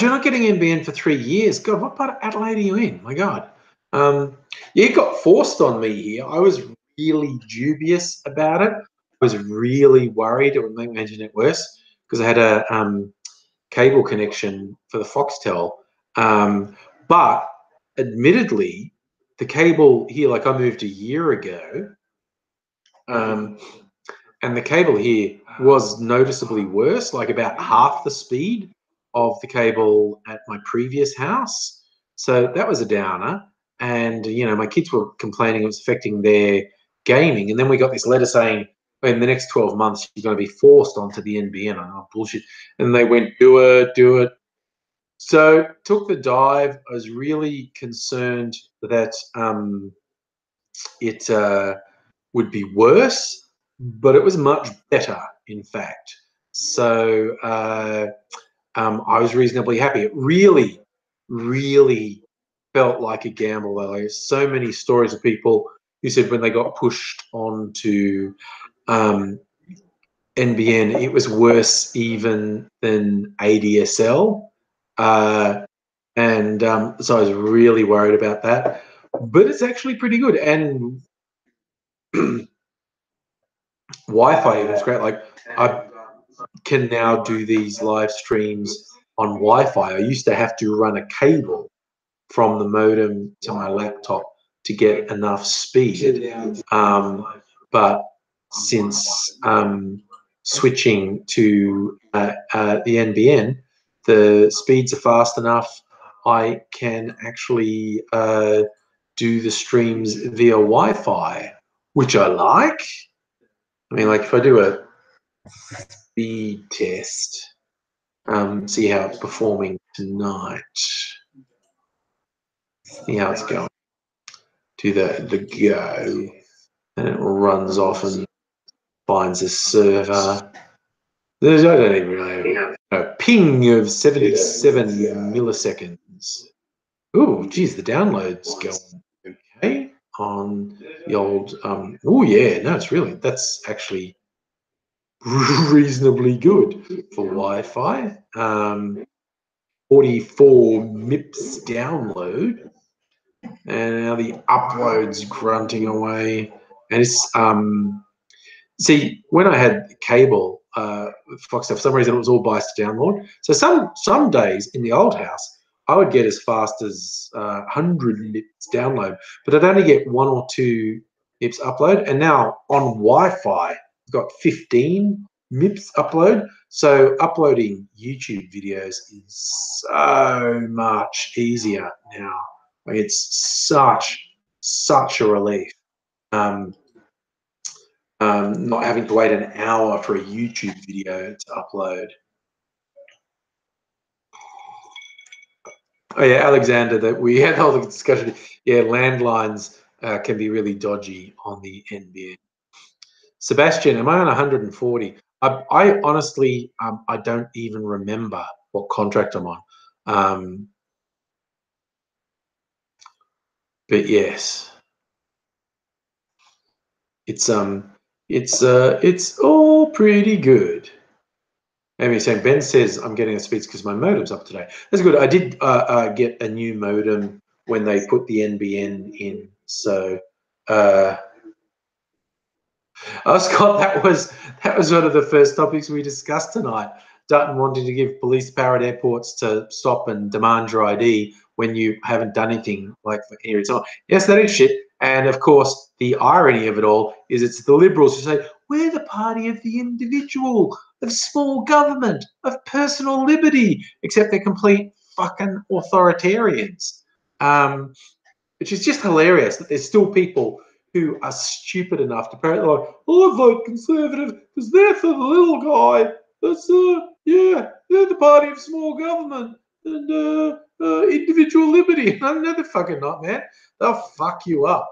you're not getting NBN for 3 years. God, what part of Adelaide are you in? My God. You got forced on me here. I was really dubious about it. I was really worried it would make my internet worse because I had a cable connection for the Foxtel. But admittedly, the cable here, like I moved a year ago, and the cable here was noticeably worse, like about half the speed of the cable at my previous house. So that was a downer. And, my kids were complaining it was affecting their gaming. And then we got this letter saying, in the next 12 months, you're going to be forced onto the NBN. I know, bullshit. And they went, do it, do it. So took the dive. I was really concerned that it would be worse, but it was much better, in fact. So I was reasonably happy. It really, really felt like a gamble. There's so many stories of people who said when they got pushed onto NBN, it was worse even than ADSL. And so I was really worried about that. But it's actually pretty good. And Wi-Fi even is great. Like I can now do these live streams on Wi-Fi. I used to have to run a cable from the modem to my laptop to get enough speed. But since switching to the NBN, the speeds are fast enough. I can actually do the streams via Wi-Fi, which I like. I mean, like if I do a speed test, see how it's performing tonight. See how it's going. Do the go, and it runs off and finds a server. I don't even really have a ping of 77 milliseconds. Oh, geez, the download's going okay on the old. Oh, yeah, no, it's really, that's actually reasonably good for Wi-Fi. 44 MIPS download, and now the upload's grunting away. And it's see, when I had cable Fox, for some reason it was all biased to download. So some days in the old house, I would get as fast as 100 MIPS download, but I'd only get 1 or 2 MIPS upload. And now on Wi-Fi, I've got 15 MIPS upload. So uploading YouTube videos is so much easier now. Like, it's such a relief. Not having to wait an hour for a YouTube video to upload. Oh yeah, Alexander, that we had the whole discussion. Yeah, landlines can be really dodgy on the NBN. Sebastian, am I on 140? I honestly, I don't even remember what contract I'm on. But yes, it's all pretty good. Amy saying, Ben says I'm getting a speeds because my modem's up today. That's good. I did get a new modem when they put the NBN in. So, Scott, that was one of the first topics we discussed tonight. Dutton wanting to give police power at airports to stop and demand your ID when you haven't done anything like for any reason. Yes, that is shit. And of course, the irony of it all is it's the Liberals who say, we're the party of the individual, of small government, of personal liberty, except they're complete fucking authoritarians. Which is just hilarious that there's still people who are stupid enough to apparently like, oh, I vote Conservative because they're for the little guy. That's yeah, they're the party of small government and individual liberty. No, they're fucking not, man. They'll fuck you up.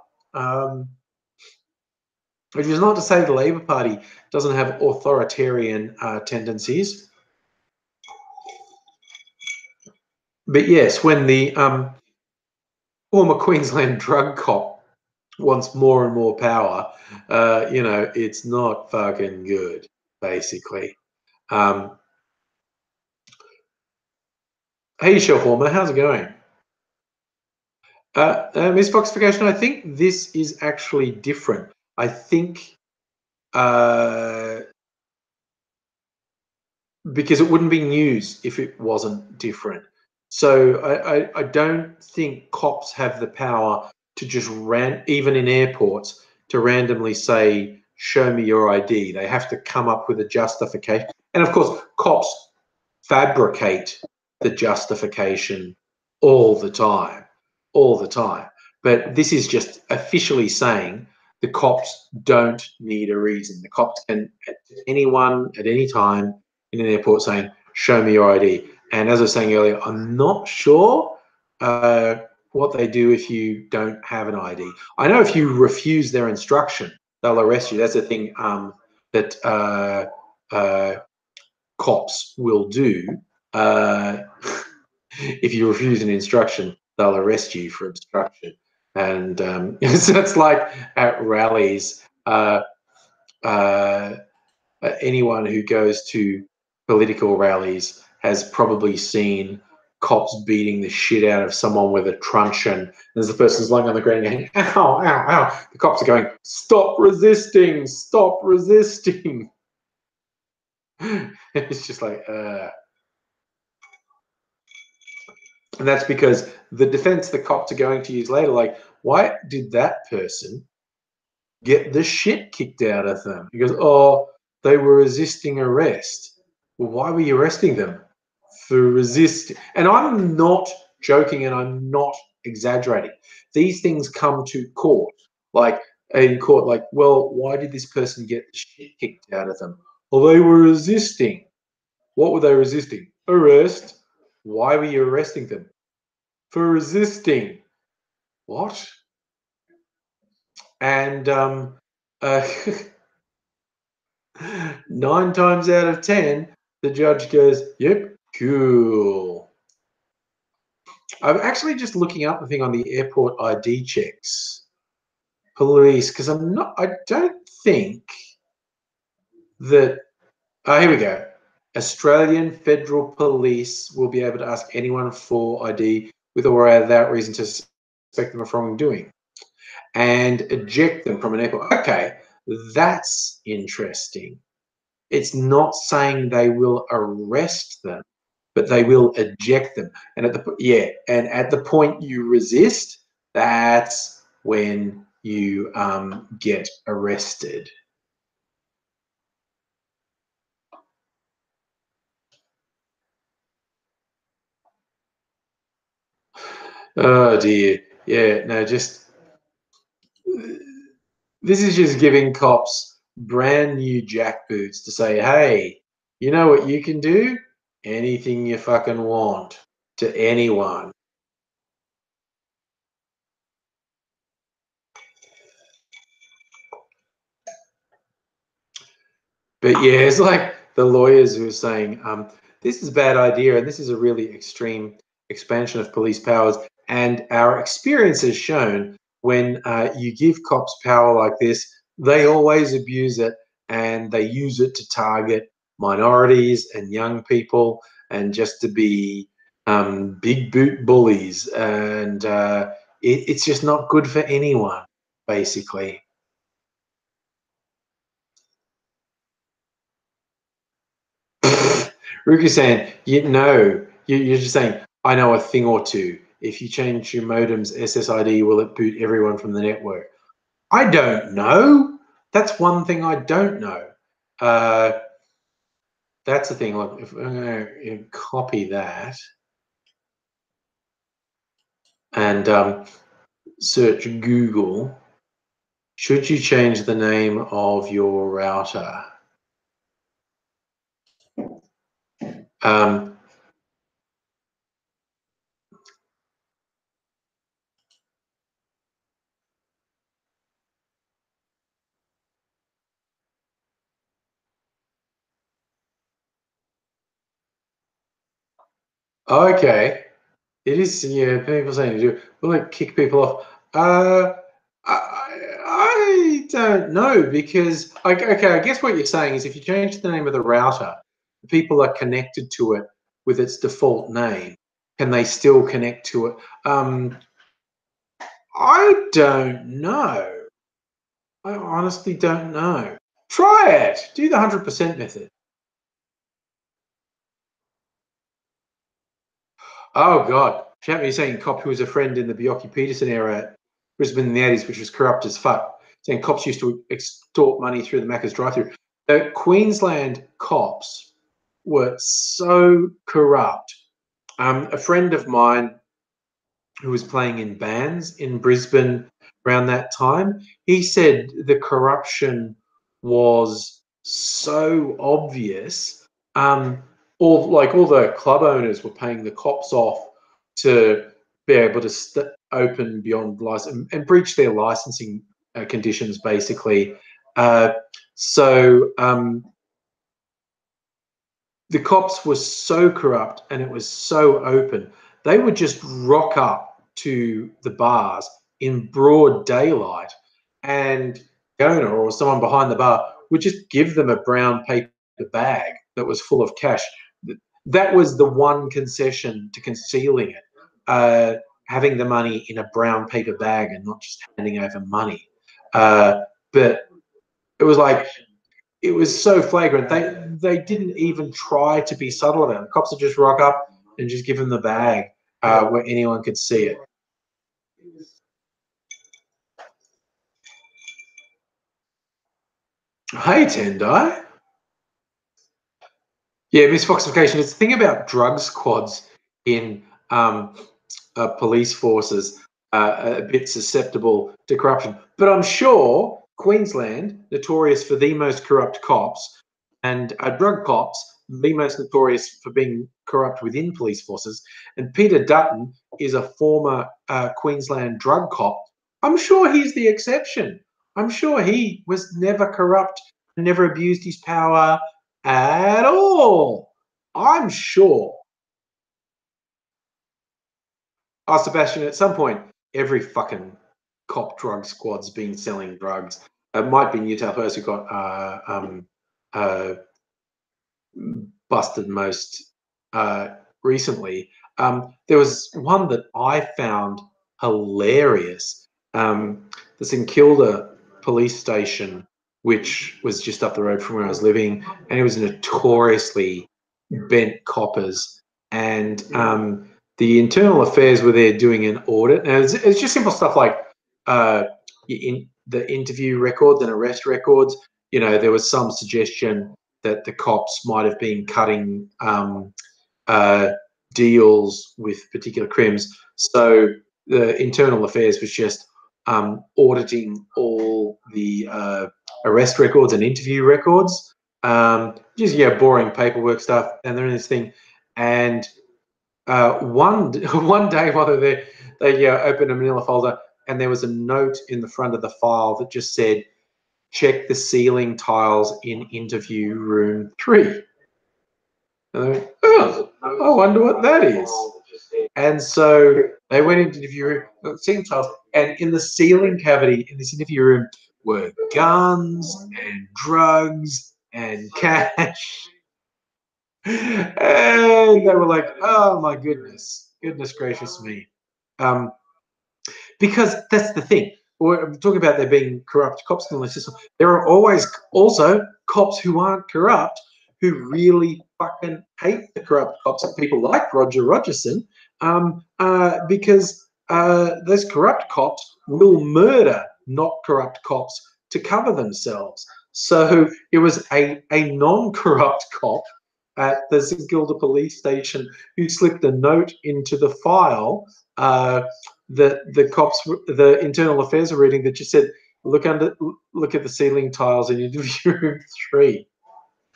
Which is not to say the Labor Party doesn't have authoritarian tendencies. But yes, when the former Queensland drug cop wants more and more power, you know, it's not fucking good, basically. Hey, Shelformer, how's it going? Miss Foxification, I think this is actually different. I think because it wouldn't be news if it wasn't different. So I don't think cops have the power to just even in airports, to randomly say, show me your ID. They have to come up with a justification. And of course, cops fabricate the justification all the time. But this is just officially saying the cops don't need a reason. The cops can, anyone at any time in an airport, saying, show me your ID. And as I was saying earlier, I'm not sure what they do if you don't have an ID. I know if you refuse their instruction, they'll arrest you. That's the thing that cops will do. If you refuse an instruction, they'll arrest you for obstruction. And so it's like at rallies, anyone who goes to political rallies has probably seen cops beating the shit out of someone with a truncheon. As the person's lying on the ground going, ow, ow, ow. The cops are going, stop resisting, stop resisting. It's just like, and that's because the defense the cops are going to use later, like, why did that person get the shit kicked out of them? Because, oh, they were resisting arrest. Well, why were you arresting them? For resisting. And I'm not joking and I'm not exaggerating. These things come to court. Like, in court, like, well, why did this person get the shit kicked out of them? Well, they were resisting. What were they resisting? Arrest. Why were you arresting them? For resisting. What? And 9 times out of 10, the judge goes, yep, cool. I'm actually just looking up the thing on the airport ID checks. Police, because I don't think that Oh, here we go. Australian Federal Police will be able to ask anyone for ID with or without reason to suspect them of wrongdoing and eject them from an airport. Okay, that's interesting. It's not saying they will arrest them, but they will eject them. And at the point you resist, that's when you get arrested. Oh dear. Yeah, no, just this is just giving cops brand new jackboots to say, hey, you know what you can do? Anything you fucking want to anyone. But yeah, it's like the lawyers who are saying, this is a bad idea and this is a really extreme expansion of police powers. And our experience has shown when you give cops power like this, they always abuse it and they use it to target minorities and young people and just to be big boot bullies. And it's just not good for anyone, basically. Ruki saying, you're just saying, I know a thing or two. If you change your modem's SSID, will it boot everyone from the network? I don't know. That's one thing I don't know. Uh, that's the thing. Like, if I'm going to copy that and search Google, should you change the name of your router? Um, okay. It is, yeah, people saying to do. Will it kick people off? I don't know because, okay, I guess what you're saying is if you change the name of the router, the people are connected to it with its default name. Can they still connect to it? I don't know. I honestly don't know. Try it. Do the 100% method. Oh God, shout me saying cop who was a friend in the Bjorky Peterson era at Brisbane in the 80s, which was corrupt as fuck. Saying cops used to extort money through the Macca's drive-through. The Queensland cops were so corrupt. A friend of mine who was playing in bands in Brisbane around that time, he said the corruption was so obvious. All the club owners were paying the cops off to be able to open beyond license and breach their licensing conditions, basically. Uh, so the cops were so corrupt and it was so open. They would just rock up to the bars in broad daylight, and the owner or someone behind the bar would just give them a brown paper bag that was full of cash. That was the one concession to concealing it, having the money in a brown paper bag and not just handing over money. But it was like it was so flagrant. They didn't even try to be subtle about it. The cops would just rock up and just give them the bag where anyone could see it. Hey, Tendai. Yeah, misfoxification. It's the thing about drug squads in police forces a bit susceptible to corruption. But I'm sure Queensland, notorious for the most corrupt cops, and drug cops, the most notorious for being corrupt within police forces. And Peter Dutton is a former Queensland drug cop. I'm sure he's the exception. I'm sure he was never corrupt, never abused his power at all. I'm sure. Oh, Sebastian, at some point, every fucking cop drug squad's been selling drugs. It might be New South Wales who got busted most recently. There was one that I found hilarious. The St Kilda police station, which was just up the road from where I was living, and it was notoriously bent coppers. And the internal affairs were there doing an audit. And it's just simple stuff like the interview records and arrest records. There was some suggestion that the cops might have been cutting deals with particular crims. So the internal affairs was just auditing all the arrest records and interview records. Just boring paperwork stuff. And they're in this thing. And one day while they're there, they opened a manila folder, and there was a note in the front of the file that just said, "Check the ceiling tiles in interview room 3." And I went, "Oh, I wonder what that is." And so they went into the interview room, ceiling tiles, and in the ceiling cavity in this interview room were guns and drugs and cash. And they were like, "Oh my goodness gracious me." Um, because that's the thing. We're talking about there being corrupt cops in the system. There are always also cops who aren't corrupt, who really fucking hate the corrupt cops. People like Roger Rogerson, because those corrupt cops will murder not corrupt cops to cover themselves. So it was a non-corrupt cop at the St Kilda police station who slipped a note into the file that the cops, the internal affairs were reading, that just said, look at the ceiling tiles in interview room 3.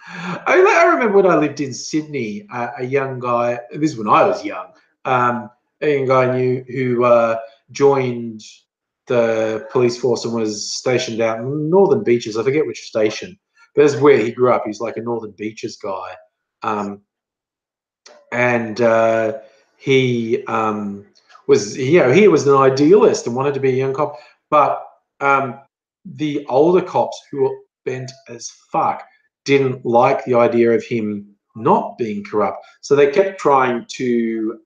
I remember when I lived in Sydney, a young guy, this is when I was young, a young guy I knew who joined the police force and was stationed out in Northern Beaches. I forget which station, but that's where he grew up. He's like a Northern Beaches guy. And he was, he was an idealist and wanted to be a young cop. But the older cops, who were bent as fuck, didn't like the idea of him not being corrupt. So they kept trying to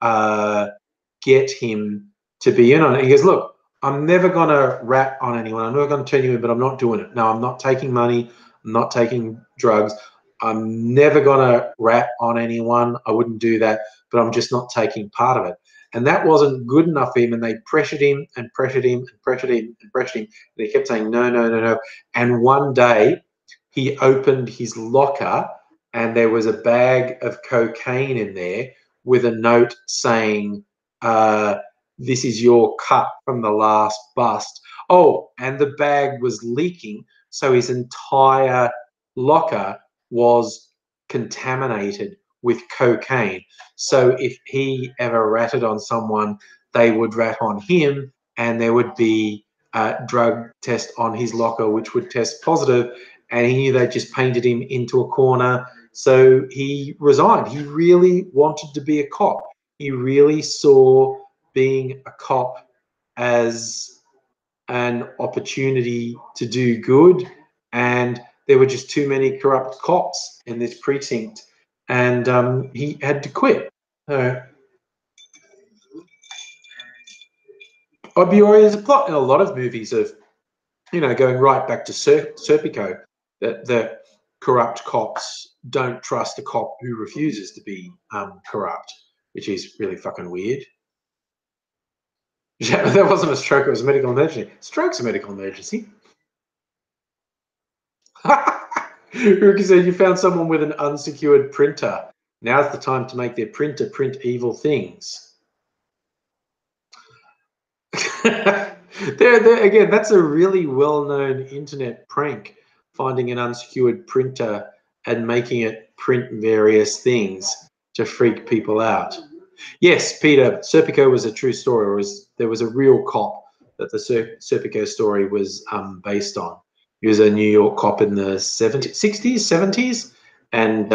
get him to be in on it. He goes, "Look, I'm never going to rat on anyone. I'm never going to turn you in, but I'm not doing it. No, I'm not taking money. I'm not taking drugs. I'm never going to rat on anyone. I wouldn't do that, but I'm just not taking part of it." And that wasn't good enough for him. And they pressured him and pressured him and pressured him and pressured him. And he kept saying, "No, no, no, no." And one day he opened his locker, and there was a bag of cocaine in there with a note saying, "This is your cut from the last bust." Oh, and the bag was leaking. So his entire locker was contaminated with cocaine. So if he ever ratted on someone, they would rat on him, and there would be a drug test on his locker, which would test positive, and he knew they just painted him into a corner. So he resigned. He really wanted to be a cop. He really saw being a cop as an opportunity to do good, and there were just too many corrupt cops in this precinct, and he had to quit. Obviously, there's a plot in a lot of movies of, going right back to Serpico, that the corrupt cops don't trust a cop who refuses to be corrupt, which is really fucking weird. Yeah, that wasn't a stroke, it was a medical emergency. Stroke's a medical emergency. Rookie said, "You found someone with an unsecured printer. Now's the time to make their printer print evil things." Again, that's a really well-known internet prank, finding an unsecured printer and making it print various things to freak people out. Yes, Peter, Serpico was a true story. There was a real cop that the Serpico story was based on. He was a New York cop in the 60s, 70s, and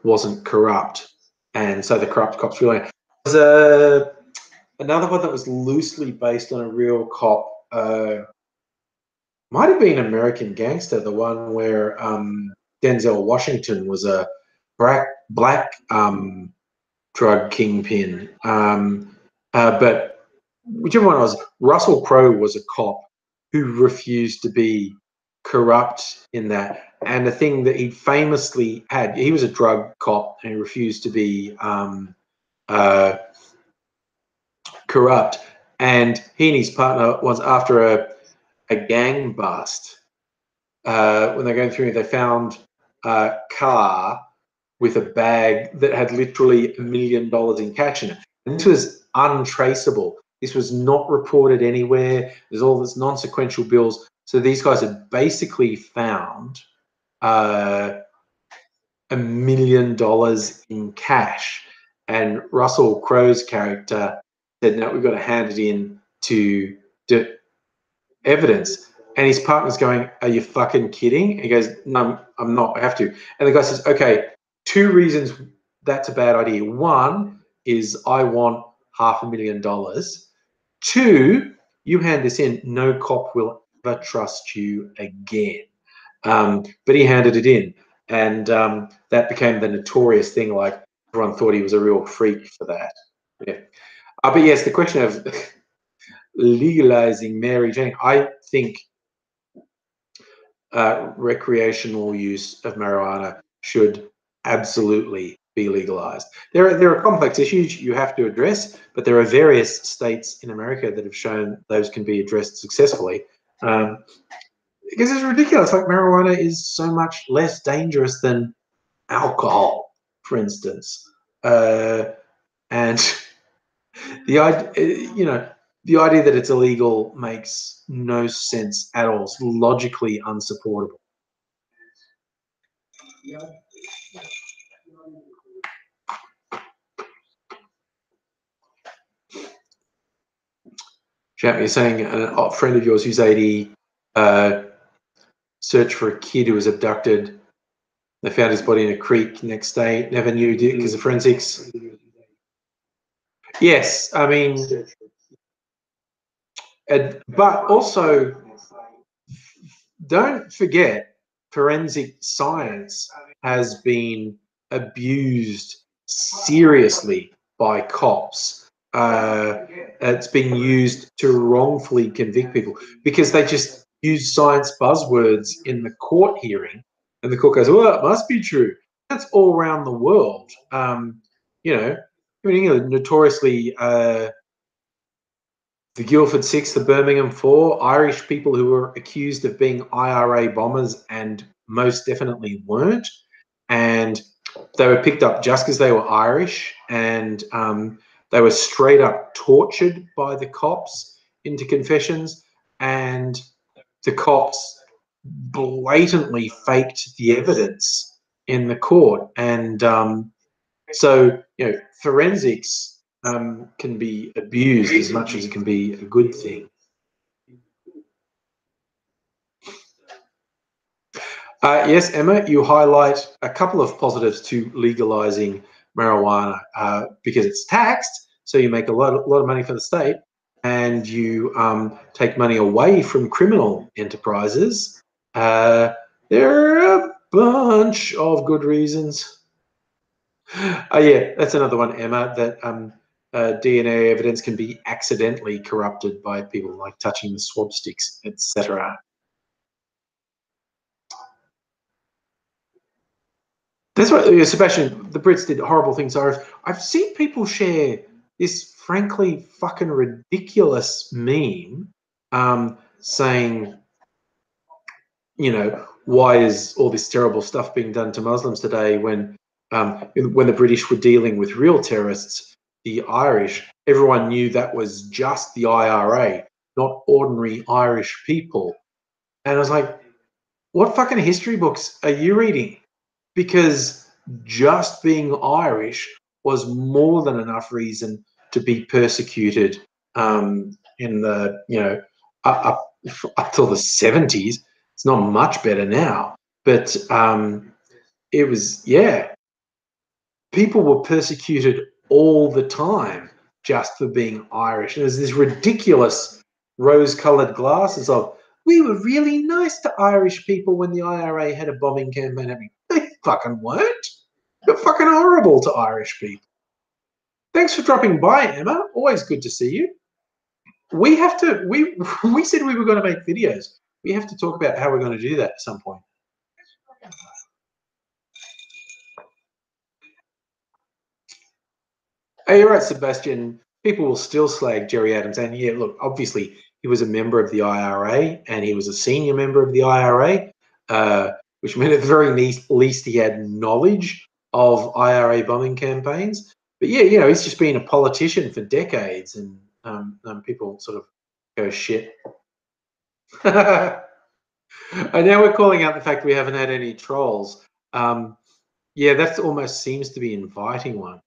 wasn't corrupt. And so the corrupt cops really. There's another one that was loosely based on a real cop. might have been American Gangster, the one where Denzel Washington was a black drug kingpin. But whichever one it was, Russell Crowe was a cop who refused to be corrupt in that. And the thing that he famously had, he was a drug cop and he refused to be corrupt. And he and his partner was after a gang bust. When they're going through, they found a car with a bag that had literally $1 million in cash in it. And this was untraceable. This was not reported anywhere. There's all this non-sequential bills. So these guys had basically found $1 million in cash. And Russell Crowe's character said, no, we've got to hand it in to evidence. And his partner's going, are you fucking kidding? And he goes, no, I'm not. I have to. And the guy says, okay, 2 reasons that's a bad idea. One is I want $500,000. 2, you hand this in, no cop will ever trust you again. But he handed it in. And that became the notorious thing. Like, everyone thought he was a real freak for that. Yeah. But yes, the question of legalizing Mary Jane, I think recreational use of marijuana should absolutely be legalized. There are complex issues you have to address, but there are various states in America that have shown those can be addressed successfully. Because it's ridiculous. Like, marijuana is so much less dangerous than alcohol, for instance. And the idea, the idea that it's illegal makes no sense at all. It's logically unsupportable. Chat, you're saying a friend of yours who's 80 searched for a kid who was abducted. They found his body in a creek next day. Never knew because of forensics. Yes, I mean, but also don't forget, forensic science has been abused seriously by cops. It's been used to wrongfully convict people because they just use science buzzwords in the court hearing, and the court goes, "Well, it must be true." That's all around the world. Notoriously, the Guildford Six, the Birmingham Four, Irish people who were accused of being IRA bombers and most definitely weren't. And they were picked up just because they were Irish, and they were straight up tortured by the cops into confessions. And the cops blatantly faked the evidence in the court. And so, forensics can be abused as much as it can be a good thing. Yes, Emma, you highlight a couple of positives to legalizing marijuana because it's taxed, so you make a lot of money for the state, and you take money away from criminal enterprises. There are a bunch of good reasons. Yeah, that's another one, Emma, that DNA evidence can be accidentally corrupted by people like touching the swab sticks, etc. That's what Sebastian, the Brits did horrible things. I've seen people share this frankly fucking ridiculous meme saying, why is all this terrible stuff being done to Muslims today when the British were dealing with real terrorists, the Irish, everyone knew that was just the IRA, not ordinary Irish people. And I was like, what fucking history books are you reading? Because just being Irish was more than enough reason to be persecuted in the, up till the 70s. It's not much better now, but it was, people were persecuted all the time just for being Irish. And there's this ridiculous rose-colored glasses of, we were really nice to Irish people when the IRA had a bombing campaign happening. They fucking weren't. They're fucking horrible to Irish people. Thanks for dropping by, Emma. Always good to see you. We have to, we said we were going to make videos. We have to talk about how we're going to do that at some point. Oh, you're right, Sebastian. People will still slag Jerry Adams. And yeah, look, obviously he was a member of the IRA and he was a senior member of the IRA, which meant at the very least he had knowledge of IRA bombing campaigns. But yeah, you know, he's just been a politician for decades and people sort of go shit. And now we're calling out the fact we haven't had any trolls. Yeah, that almost seems to be inviting one.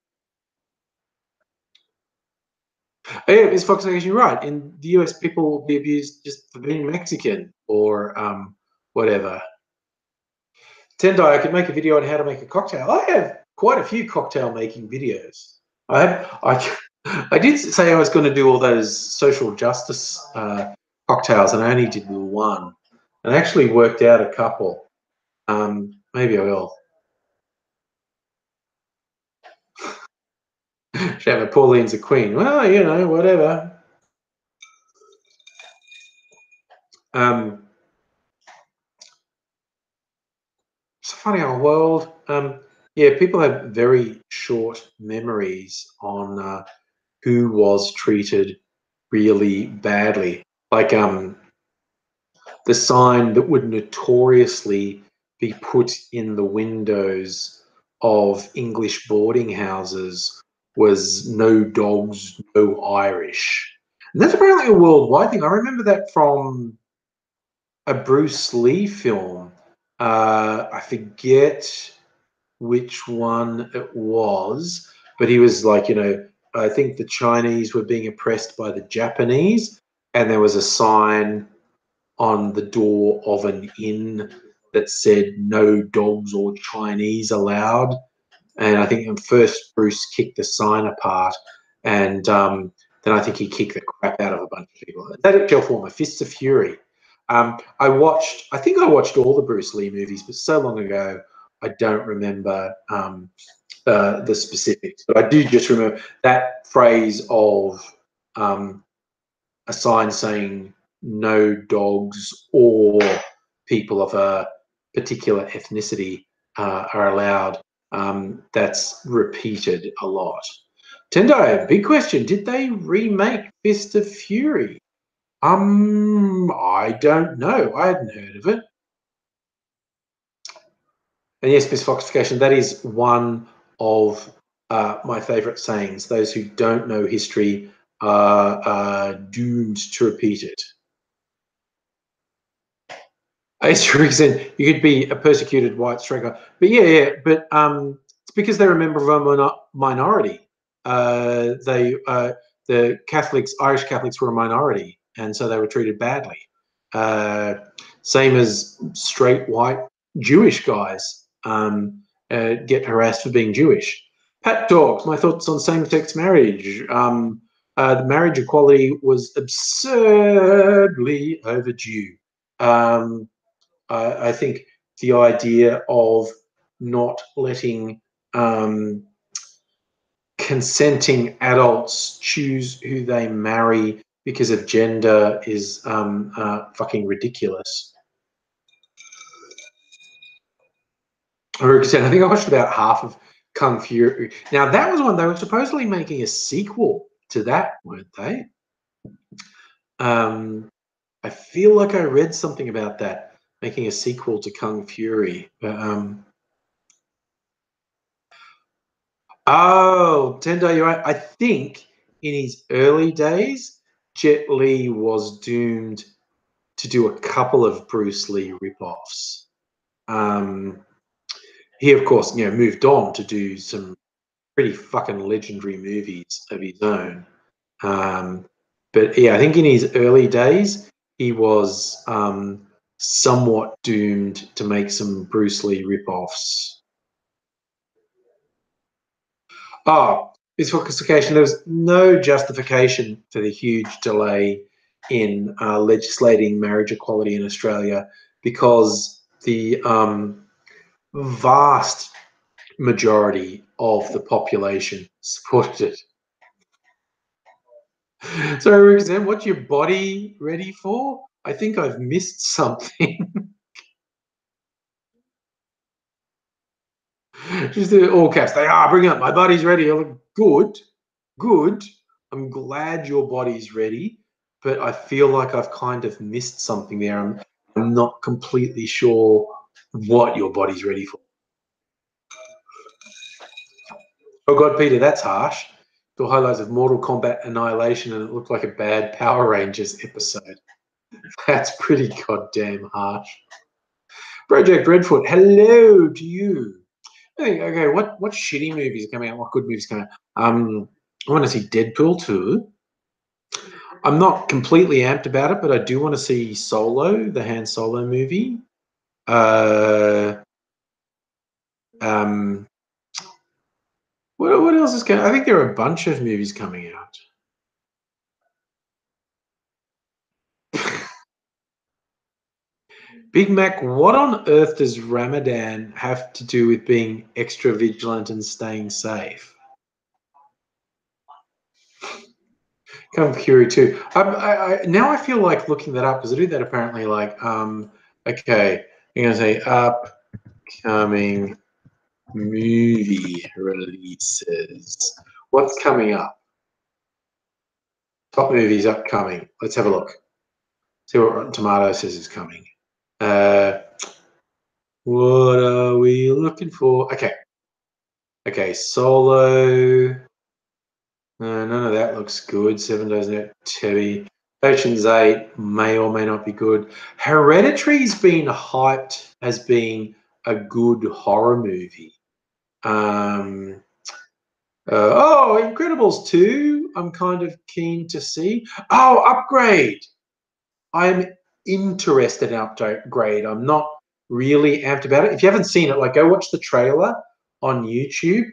Yeah, Ms. Fox, you're right. In the US, people will be abused just for being Mexican or whatever. Tendai, I could make a video on how to make a cocktail. I have quite a few cocktail making videos. I did say I was going to do all those social justice cocktails, and I only did one. And I actually worked out a couple. Maybe I will. Should have a Pauline's a queen. Well, you know, whatever. It's a funny old world. Yeah, people have very short memories on who was treated really badly. Like the sign that would notoriously be put in the windows of English boarding houses was "No dogs, no Irish." And that's apparently a worldwide thing. I remember that from a Bruce Lee film. I forget which one it was, but he was like, you know, I think the Chinese were being oppressed by the Japanese, and there was a sign on the door of an inn that said "No dogs or Chinese allowed." And I think at first Bruce kicked the sign apart, and then I think he kicked the crap out of a bunch of people. That shall form a Fists of Fury. I think I watched all the Bruce Lee movies, but so long ago, I don't remember the specifics. But I do just remember that phrase of a sign saying "No dogs or people of a particular ethnicity are allowed." That's repeated a lot. Tendai, big question. Did they remake Fist of Fury? I don't know. I hadn't heard of it. And yes, Miss Foxification, that is one of my favourite sayings. Those who don't know history are doomed to repeat it. It's true, you could be a persecuted white striker. But but it's because they're a member of a minority. The Catholics, Irish Catholics, were a minority, and so they were treated badly. Same as straight white Jewish guys get harassed for being Jewish. Pat Talks, my thoughts on same-sex marriage. The marriage equality was absurdly overdue. I think the idea of not letting consenting adults choose who they marry because of gender is fucking ridiculous. 100%. I think I watched about half of Kung Fury. Now that was one they were supposedly making a sequel to that, weren't they? I feel like I read something about that, making a sequel to Kung Fury. But oh, Tendo, you're right. I think in his early days, Jet Li was doomed to do a couple of Bruce Lee ripoffs. He, of course, you know, moved on to do some pretty fucking legendary movies of his own. But yeah, I think in his early days, he was somewhat doomed to make some Bruce Lee ripoffs. Oh, this justification. There was no justification for the huge delay in legislating marriage equality in Australia because the vast majority of the population supported it. So, Roxanne, what's your body ready for? I think I've missed something. Just the all caps. They are bring up. My body's ready. I'm like, good, good. I'm glad your body's ready, but I feel like I've kind of missed something there. I'm not completely sure what your body's ready for. Oh God, Peter, that's harsh. The highlights of Mortal Kombat Annihilation, and it looked like a bad Power Rangers episode. That's pretty goddamn harsh. Project Redfoot, hello to you. Okay, what shitty movies are coming out? What good movies are coming out? I want to see Deadpool 2. I'm not completely amped about it, but I do want to see Solo, the Han Solo movie. Uh, um, what else is coming? I think there are a bunch of movies coming out. Big Mac, what on earth does Ramadan have to do with being extra vigilant and staying safe? Come Fury too. Now I feel like looking that up because I do that apparently. Like, okay, I'm gonna say upcoming movie releases. What's coming up? Top movies upcoming. Let's have a look. See what Rotten Tomatoes says is coming. What are we looking for? Okay. Solo. None of that looks good. 7 Days Net, Tebby. Ocean's 8 may or may not be good. Hereditary's been hyped as being a good horror movie. Incredibles 2, I'm kind of keen to see. Oh, Upgrade. I'm interested in Upgrade. I'm not really amped about it. If you haven't seen it, like go watch the trailer on YouTube.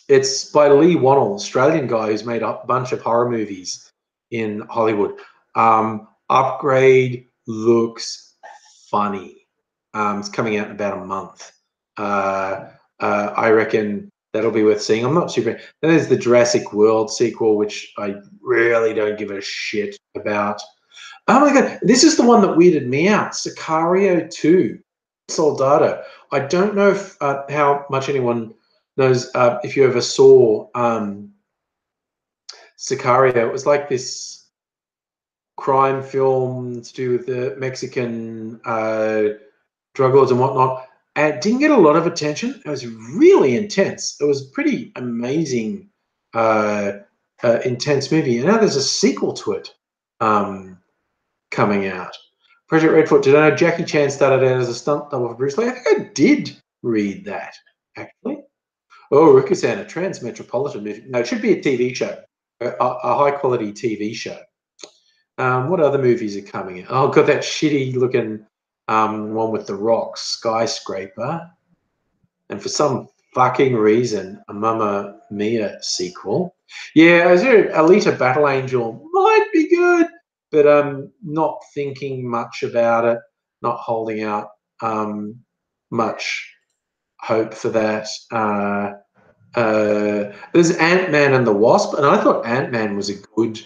It's by Lee Wannell, Australian guy who's made a bunch of horror movies in Hollywood. Upgrade looks funny. It's coming out in about a month. I reckon that'll be worth seeing. I'm not super. Then there's the Jurassic World sequel, which I really don't give a shit about. Oh my god, this is the one that weirded me out. Sicario 2, Soldado. I don't know how much anyone knows if you ever saw Sicario. It was like this crime film to do with the Mexican drug lords and whatnot. And it didn't get a lot of attention. It was really intense. It was a pretty amazing, intense movie. And now there's a sequel to it coming out. Project Redfoot, did I know Jackie Chan started out as a stunt double for Bruce Lee? I think I did read that, actually. Oh, Rikusan, a trans-metropolitan movie. No, it should be a TV show, a high-quality TV show. What other movies are coming out? Oh, got that shitty-looking one with the Rock, Skyscraper. And for some fucking reason, a Mamma Mia sequel. Yeah, Alita Battle Angel might be good, but I'm not thinking much about it, not holding out much hope for that. There's Ant-Man and the Wasp, and I thought Ant-Man was a good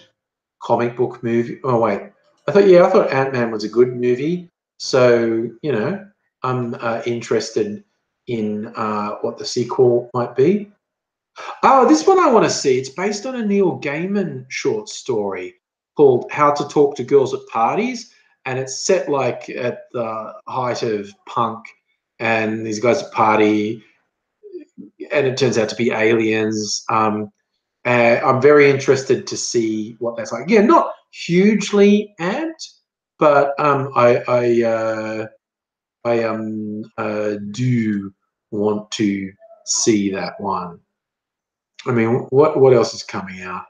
comic book movie. Oh, wait. I thought Ant-Man was a good movie. So, I'm interested in what the sequel might be. Oh, this one I want to see. It's based on a Neil Gaiman short story called How to Talk to Girls at Parties. And it's set like at the height of punk. And these guys at party, and it turns out to be aliens. I'm very interested to see what that's like. Yeah, not hugely amped, but I do want to see that one. I mean, what else is coming out?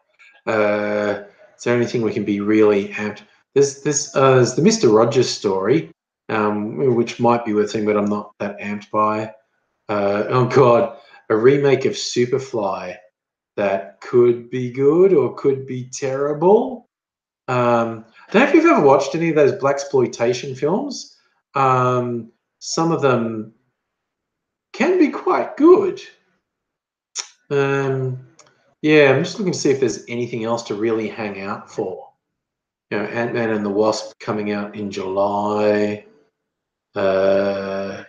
Is there anything we can be really amped? There's the Mr. Rogers story, which might be worth seeing, but I'm not that amped by. Oh God, a remake of Superfly that could be good or could be terrible. I don't know if you've ever watched any of those blaxploitation films. Some of them can be quite good. Yeah, I'm just looking to see if there's anything else to really hang out for. You know, Ant-Man and the Wasp coming out in July. The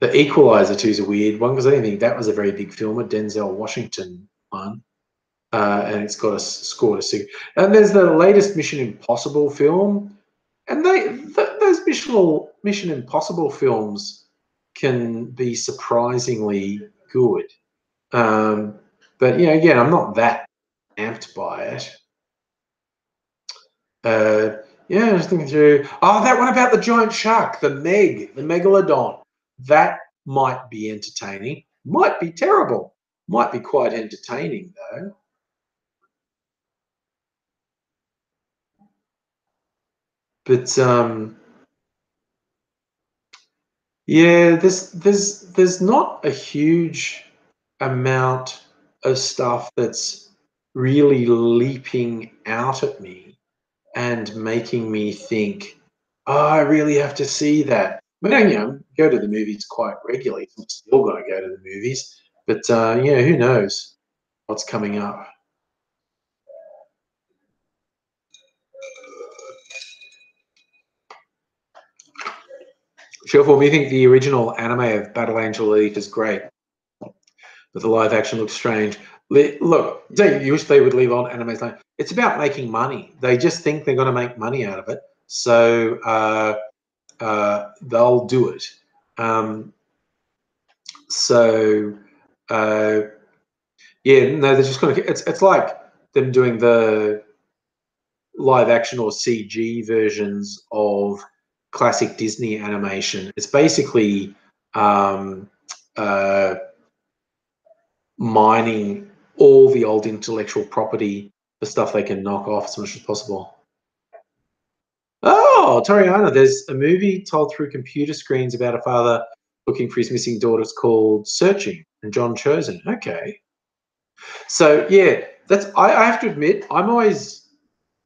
Equalizer 2 is a weird one because I didn't think that was a very big film, a Denzel Washington one. And it's got a scored a sig. And there's the latest Mission Impossible film, and those Mission Impossible films can be surprisingly good. But again, I'm not that amped by it. Yeah, I was thinking through. Oh, that one about the giant shark, the megalodon. That might be entertaining. Might be terrible. Might be quite entertaining though. But yeah, there's not a huge amount of stuff that's really leaping out at me and making me think, oh, I really have to see that. I mean, go to the movies quite regularly. I'm still going to go to the movies, but who knows what's coming up? Sure, for me, think the original anime of Battle Angel Elite is great, but the live action looks strange. Look, they wish they would leave on animes like it's about making money. They just think they're going to make money out of it, so they'll do it. So yeah, no, they're just going to. It's like them doing the live action or CG versions of classic Disney animation. It's basically um, uh, mining all the old intellectual property, the stuff they can knock off as much as possible. Oh, Toriana, there's a movie told through computer screens about a father looking for his missing daughters called Searching, and John Chosen. Okay. So yeah, I have to admit, I'm always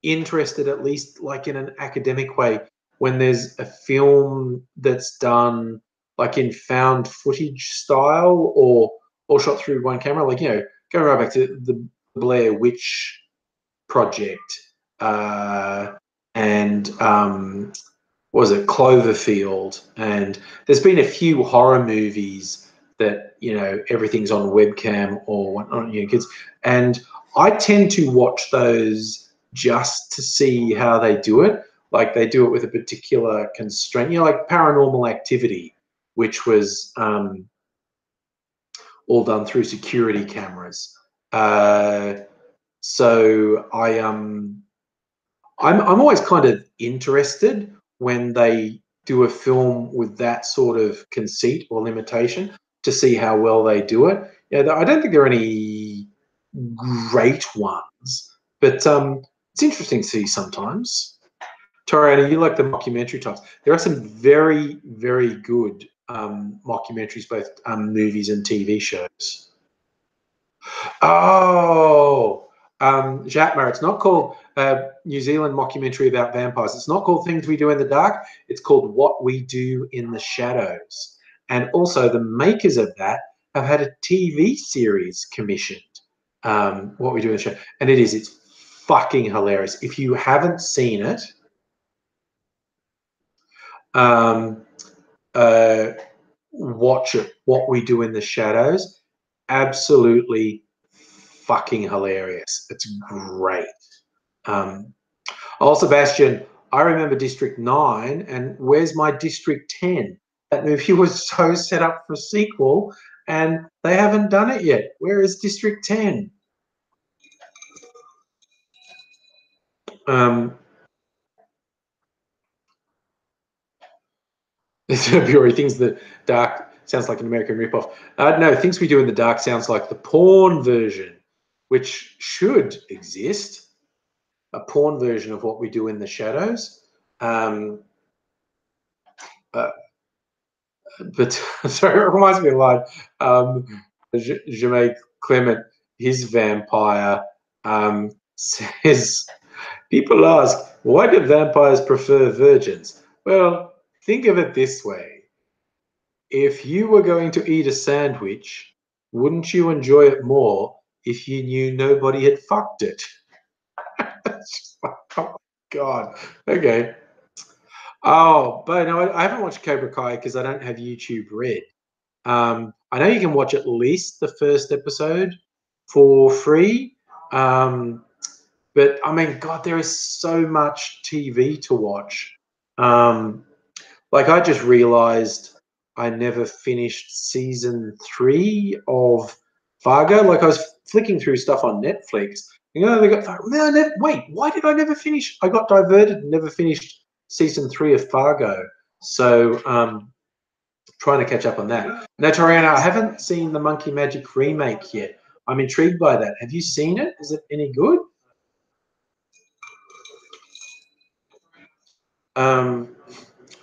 interested, at least like in an academic way, when there's a film that's done like in found footage style or shot through one camera, like going right back to the Blair Witch Project, and what was it, Cloverfield, and there's been a few horror movies that everything's on webcam or whatnot, kids, and I tend to watch those just to see how they do it. Like they do it with a particular constraint, like Paranormal Activity, which was all done through security cameras. So I'm always kind of interested when they do a film with that sort of conceit or limitation to see how well they do it. I don't think there are any great ones, but it's interesting to see sometimes. Toriana, you like the mockumentary types. There are some very, very good mockumentaries, both movies and TV shows. Oh, Jatmar, it's not called New Zealand mockumentary about vampires. It's not called Things We Do in the Dark. It's called What We Do in the Shadows. And also, the makers of that have had a TV series commissioned, What We Do in the Shadows. And it's fucking hilarious. If you haven't seen it, um, watch it. What We Do in the Shadows. Absolutely fucking hilarious. It's great. Sebastian, I remember District 9, and where's my District 10? That movie was so set up for a sequel, and they haven't done it yet. Where is District 10? Bury Things the Dark sounds like an American ripoff. No, Things We Do in the Dark sounds like the porn version, which should exist. A porn version of What We Do in the Shadows. But sorry, it reminds me of a line. Jermaine Clement, his vampire, says, people ask, why do vampires prefer virgins? Well, think of it this way. If you were going to eat a sandwich, wouldn't you enjoy it more if you knew nobody had fucked it? Oh my God. Okay. Oh, but no, I haven't watched Cobra Kai because I don't have YouTube Red. I know you can watch at least the first episode for free. But I mean, God, there is so much TV to watch. Like I just realized I never finished season 3 of Fargo. Like I was flicking through stuff on Netflix. You know, they got man. Wait, why did I never finish? I got diverted and never finished season 3 of Fargo. So trying to catch up on that. Now, Toriana, I haven't seen the Monkey Magic remake yet. I'm intrigued by that. Have you seen it? Is it any good? I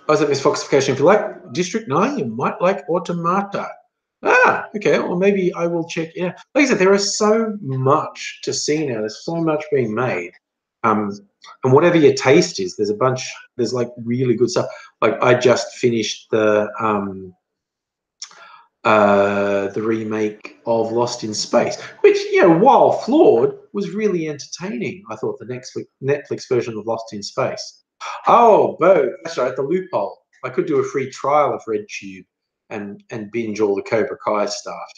was at Miss Foxification. If you like District 9, you might like Automata. Ah, okay. Well, maybe I will check. Yeah, like I said, there is so much to see now. There's so much being made. And whatever your taste is, there's a bunch. There's like really good stuff. Like I just finished the remake of Lost in Space, which, you know, while flawed, was really entertaining. I thought the next Netflix version of Lost in Space. Oh, Bo, that's right, the loophole. I could do a free trial of RedTube and binge all the Cobra Kai stuff.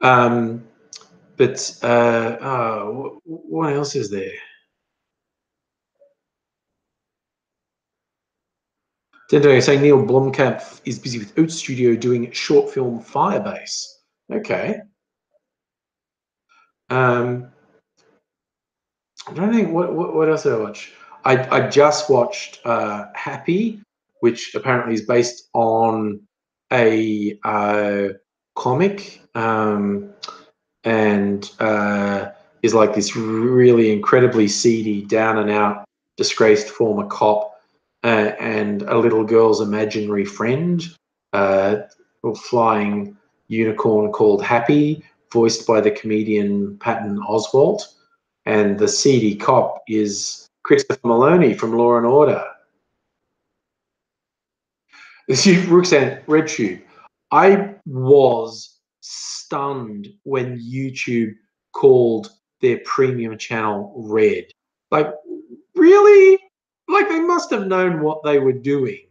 But what else is there? Then saying Neil Blomkamp is busy with Oat Studio doing short film Firebase. Okay. I don't think what else did I watch? I just watched Happy, which apparently is based on a comic, and is like this really incredibly seedy, down and out, disgraced former cop and a little girl's imaginary friend, a flying unicorn called Happy, voiced by the comedian Patton Oswalt. And the seedy cop is Christopher Maloney from Law and Order. Roxanne, RedTube. I was stunned when YouTube called their premium channel Red. Like, really? Like, they must have known what they were doing.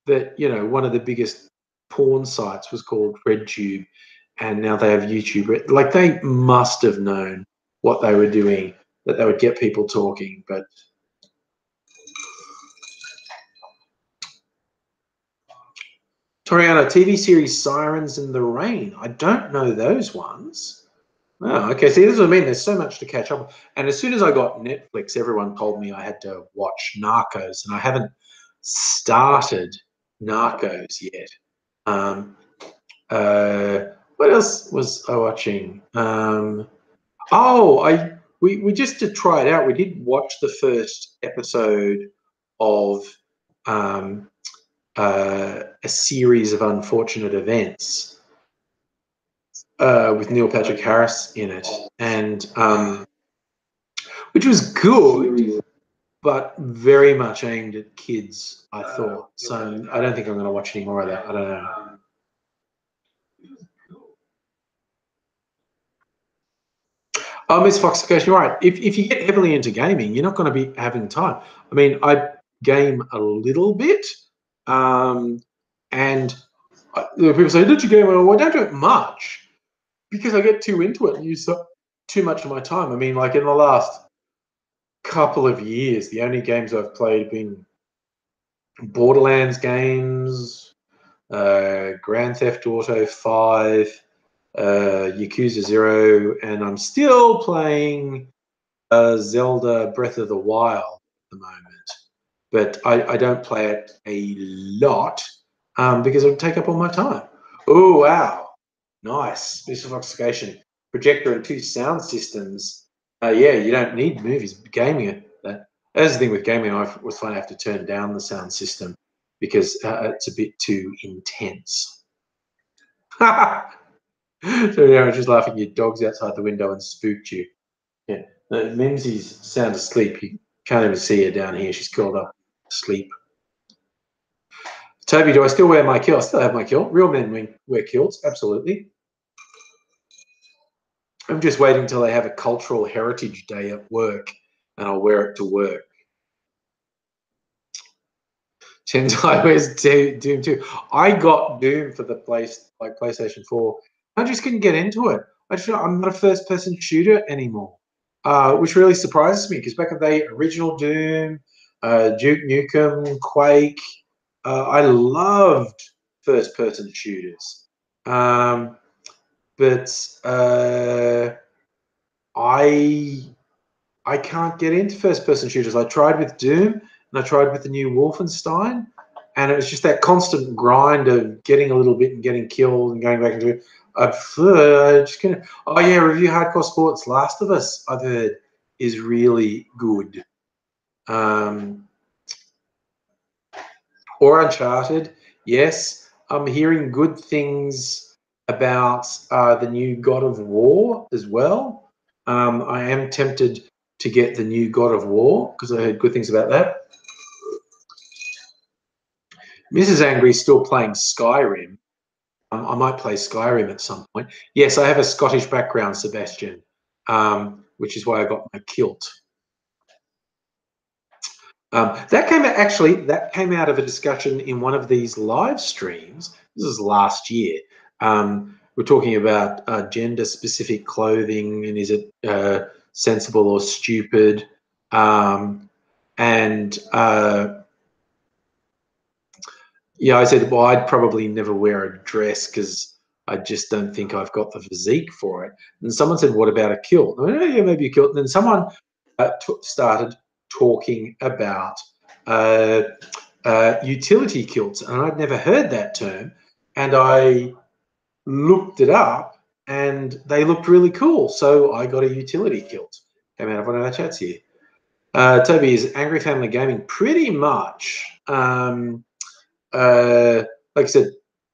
That, you know, one of the biggest porn sites was called RedTube, and now they have YouTube. Like, they must have known what they were doing, that they would get people talking. But Toriana, TV series Sirens in the Rain. I don't know those ones. Oh, okay. See, this is what I mean. There's so much to catch up. And as soon as I got Netflix, everyone told me I had to watch Narcos, and I haven't started Narcos yet. What else was I watching? We just to try it out. We did watch the first episode of a series of unfortunate events with Neil Patrick Harris in it, and which was good, but very much aimed at kids, I thought. So I don't think I'm going to watch any more of that. I don't know. Oh, Miss Foxification, you're right. If you get heavily into gaming, you're not going to be having time. I mean, I game a little bit, and people say, "Did you game?" Well, I don't do it much because I get too into it and use up too much of my time. I mean, like in the last couple of years, the only games I've played have been Borderlands games, Grand Theft Auto 5, Yakuza 0, and I'm still playing Zelda Breath of the Wild at the moment. But I don't play it a lot because it would take up all my time. Oh, wow. Nice. Visualization. Projector and 2 sound systems. Yeah, you don't need movies. Gaming it. That's the thing with gaming. I was finding I have to turn down the sound system because it's a bit too intense. So yeah, I was just laughing. Your dog's outside the window and spooked you. Yeah, Mimsy's sound asleep. You can't even see her down here. She's curled up asleep. Toby, do I still wear my kilt? I still have my kilt. Real men wear kilts, absolutely. I'm just waiting until they have a cultural heritage day at work, and I'll wear it to work. Shentai wears Doom 2. I got Doom for the PlayStation 4. I just couldn't get into it. I'm not a first-person shooter anymore, which really surprises me because back in the day, original Doom, Duke Nukem, Quake, I loved first-person shooters. But I can't get into first-person shooters. I tried with Doom, and I tried with the new Wolfenstein, and it was just that constant grind of getting a little bit and getting killed and going back and doing. I just can't. Oh yeah, review Hardcore Sports. Last of Us, I've heard, is really good. Or Uncharted. Yes, I'm hearing good things about the new God of War as well. I am tempted to get the new God of War because I heard good things about that. Mrs. Angry is still playing Skyrim. I might play Skyrim at some point. Yes, I have a Scottish background, Sebastian, which is why I got my kilt. That came out of a discussion in one of these live streams. This was last year. We're talking about gender-specific clothing and is it sensible or stupid? Yeah, I said, well, I'd probably never wear a dress because I just don't think I've got the physique for it. And someone said, what about a kilt? I went, oh, yeah, maybe a kilt. And then someone started talking about utility kilts, and I'd never heard that term. And I looked it up, and they looked really cool. So I got a utility kilt. Came out of one of our chats here. Toby, is Angry Family Gaming pretty much... like I said,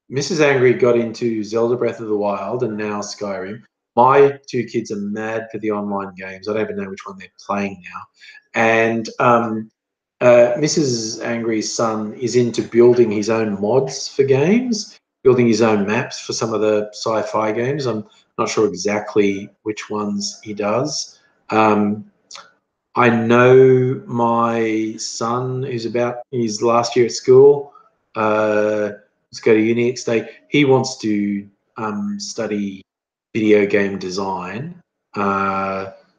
Mrs. Angry got into Zelda Breath of the Wild and now Skyrim. My two kids are mad for the online games. I don't even know which one they're playing now. And Mrs. Angry's son is into building his own mods for games, building his own maps for some of the sci-fi games. I'm not sure exactly which ones he does. I know my son, who's about his last year at school, let's go to uni next day. He wants to study video game design.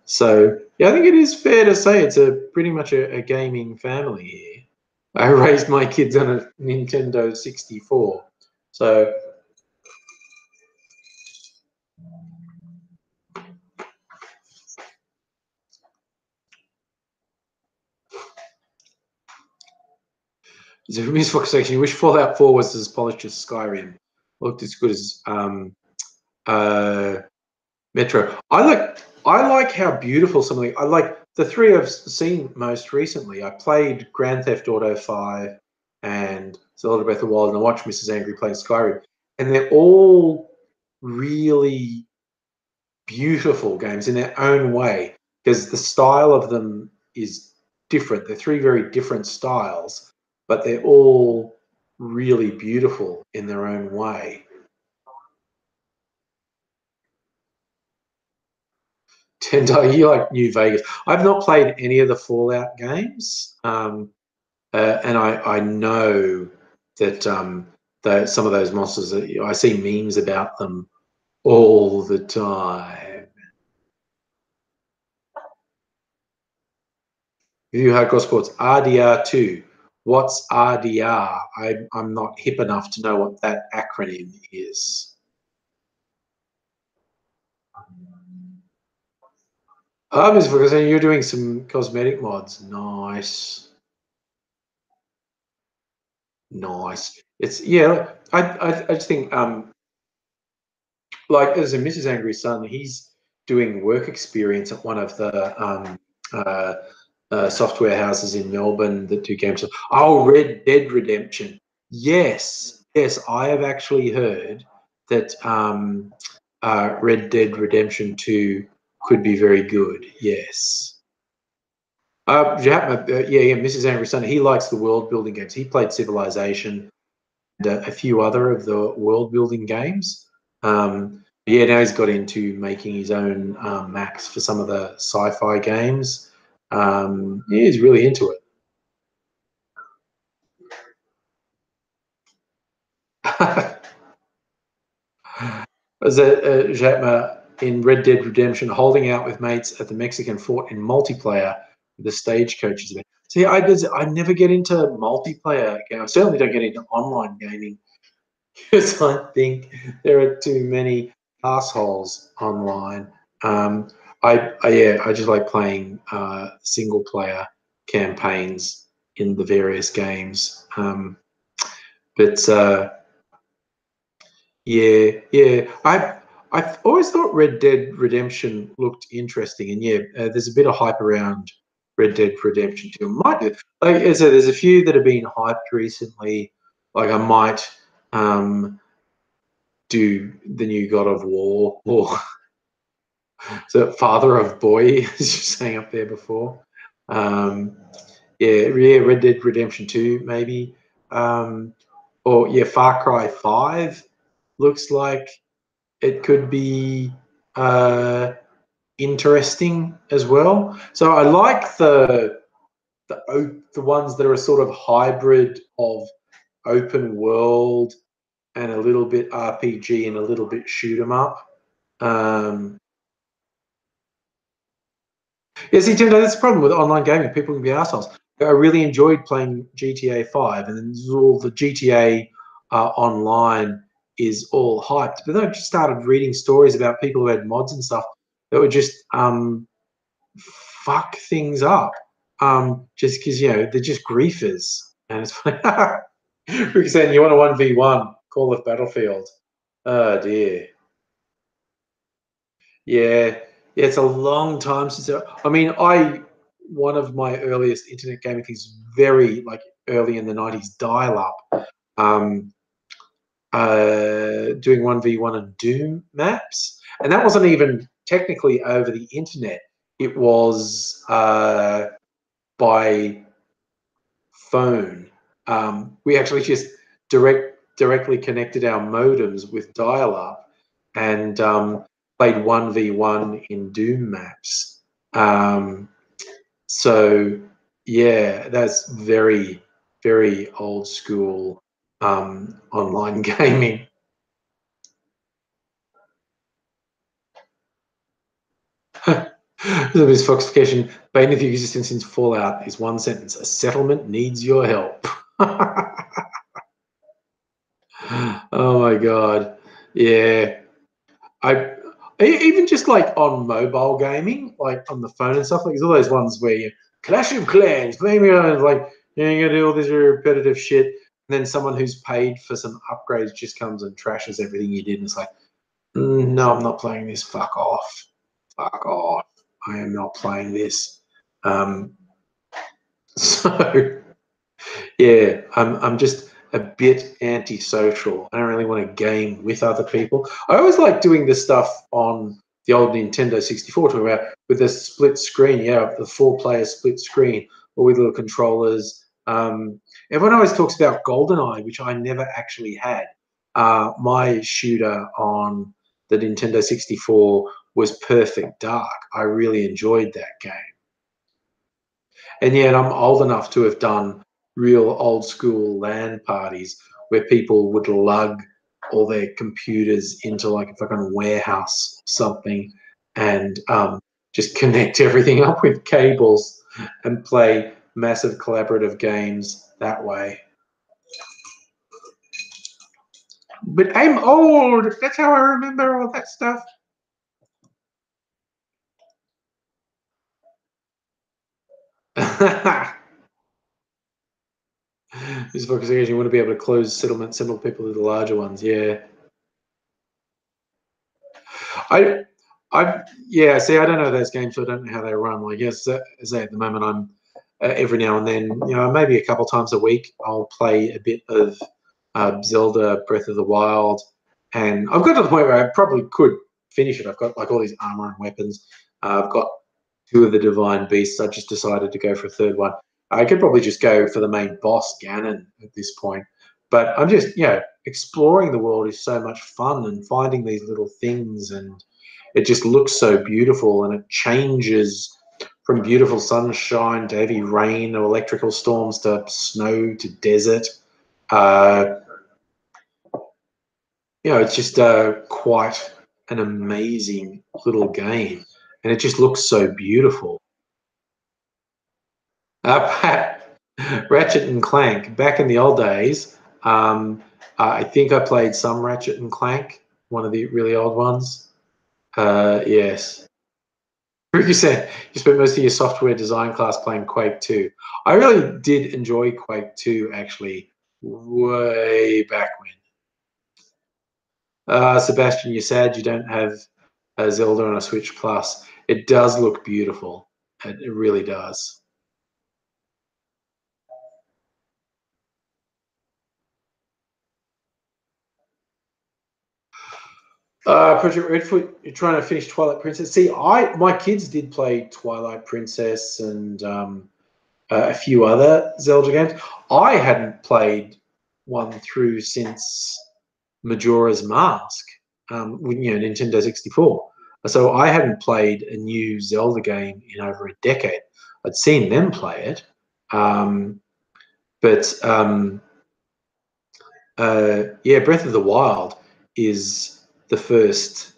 So yeah, I think it is fair to say it's pretty much a gaming family here. I raised my kids on a Nintendo 64. So it's a Miss Fox section. You wish Fallout 4 was as polished as Skyrim. Looked as good as Metro. I like how beautiful some of the... I like the three I've seen most recently. I played Grand Theft Auto 5 and Zelda Breath of the Wild, and I watched Mrs. Angry play Skyrim, and they're all really beautiful games in their own way because the style of them is different. They're three very different styles, but they're all really beautiful in their own way. Tendo, you like New Vegas. I've not played any of the Fallout games, and I know that some of those monsters, I see memes about them all the time. Review Hardcore Sports, RDR2. What's RDR? I'm not hip enough to know what that acronym is. Ms. Ferguson, you're doing some cosmetic mods. Nice. Nice. It's, yeah, I just think, like, as a Mrs. Angry son, he's doing work experience at one of the software houses in Melbourne that do games. Oh, Red Dead Redemption. Yes, yes, I have actually heard that Red Dead Redemption 2 could be very good. Yes. Yeah, Mrs. Angry Son. He likes the world building games. He played Civilization and a few other of the world building games. Yeah, now he's got into making his own maps for some of the sci-fi games. Yeah, he's really into it. As Jatma in Red Dead Redemption, holding out with mates at the Mexican fort in multiplayer, the stagecoaches there. See, I never get into multiplayer games. I certainly don't get into online gaming because I think there are too many assholes online. I just like playing single player campaigns in the various games. But yeah. I've always thought Red Dead Redemption looked interesting, and yeah, there's a bit of hype around Red Dead Redemption 2. Might be, like I said, there's a few that have been hyped recently. Like I might do the new God of War or so Father of Boy, as you're saying up there before. Yeah, Red Dead Redemption 2 maybe. Or yeah, Far Cry 5 looks like it could be interesting as well. So I like the ones that are a sort of hybrid of open world and a little bit RPG and a little bit shoot 'em up. Um, yeah, see, Nintendo, that's the problem with online gaming. People can be assholes. I really enjoyed playing GTA 5, and then all the GTA online is all hyped. But then I just started reading stories about people who had mods and stuff that were just fuck things up. Just because, they're just griefers. And it's funny. Rick saying, you want a 1v1, Call of Battlefield. Oh, dear. Yeah, it's a long time since. One of my earliest internet gaming things, very like early in the '90s, dial-up, um, doing 1v1 and Doom maps, and that wasn't even technically over the internet. It was by phone. We actually just directly connected our modems with dial-up and played 1v1 in Doom maps. So yeah, that's very, very old school online gaming. This Foxification, bane of your existence since Fallout is one sentence. A settlement needs your help. Oh my god. Yeah. Even just like on mobile gaming, like on the phone and stuff, like there's all those ones where you Clash of Clans, like you're gonna do all this repetitive shit, and then someone who's paid for some upgrades just comes and trashes everything you did, and it's like, no, I'm not playing this. Fuck off. Fuck off. I am not playing this. Um, so yeah, I'm just a bit antisocial. I don't really want to game with other people. I always like doing this stuff on the old Nintendo 64, talking about with the split screen, the 4-player split screen, or with little controllers. Everyone always talks about GoldenEye, which I never actually had. My shooter on the Nintendo 64 was Perfect Dark. I really enjoyed that game. And yet I'm old enough to have done real old school LAN parties where people would lug all their computers into like a fucking warehouse or something and just connect everything up with cables and play massive collaborative games that way. But I'm old. That's how I remember all that stuff. This focus area, you want to be able to close settlement, send all people to the larger ones. Yeah. Yeah. See, I don't know those games, so I don't know how they run. Like, yes, as at the moment, I'm every now and then, maybe a couple times a week, I'll play a bit of Zelda Breath of the Wild, and I've got to the point where I probably could finish it. I've got like all these armor and weapons. I've got 2 of the divine beasts. I just decided to go for a 3rd one. I could probably just go for the main boss, Ganon, at this point. But I'm just, exploring the world is so much fun, and finding these little things, and it just looks so beautiful, and it changes from beautiful sunshine to heavy rain or electrical storms to snow to desert. It's just quite an amazing little game, and it just looks so beautiful. Ratchet and Clank. Back in the old days, I think I played some Ratchet and Clank, one of the really old ones. Yes. You said you spent most of your software design class playing Quake 2. I really did enjoy Quake 2, actually, way back when. Sebastian, you're sad you don't have a Zelda on a Switch Plus. It does look beautiful. It really does. Project Redfoot, you're trying to finish Twilight Princess. See, my kids did play Twilight Princess and a few other Zelda games. I hadn't played one through since Majora's Mask, Nintendo 64. So I hadn't played a new Zelda game in over a decade. I'd seen them play it, but Breath of the Wild is the first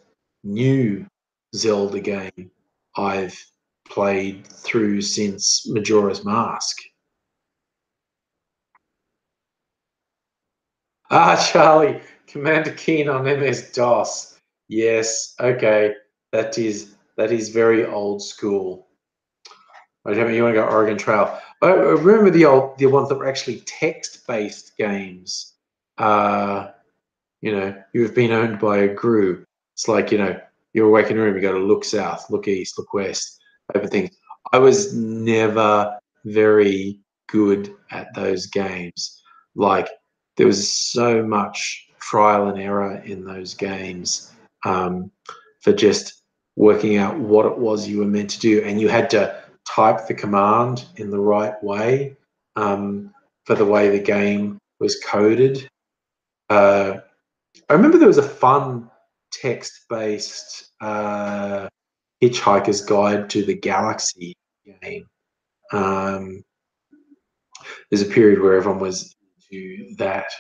new Zelda game I've played through since Majora's Mask. Charlie, Commander Keen on MS-DOS. Yes, okay, that is very old school. I don't mean you want to go Oregon Trail. I remember the ones that were actually text-based games. You've been owned by a group. It's like, you're awake in a room, you got to look south, look east, look west, type of thing. I was never very good at those games. Like, there was so much trial and error in those games, for just working out what it was you were meant to do. And you had to type the command in the right way, for the way the game was coded. I remember there was a fun text-based Hitchhiker's Guide to the Galaxy game. Um, there's a period where everyone was into that.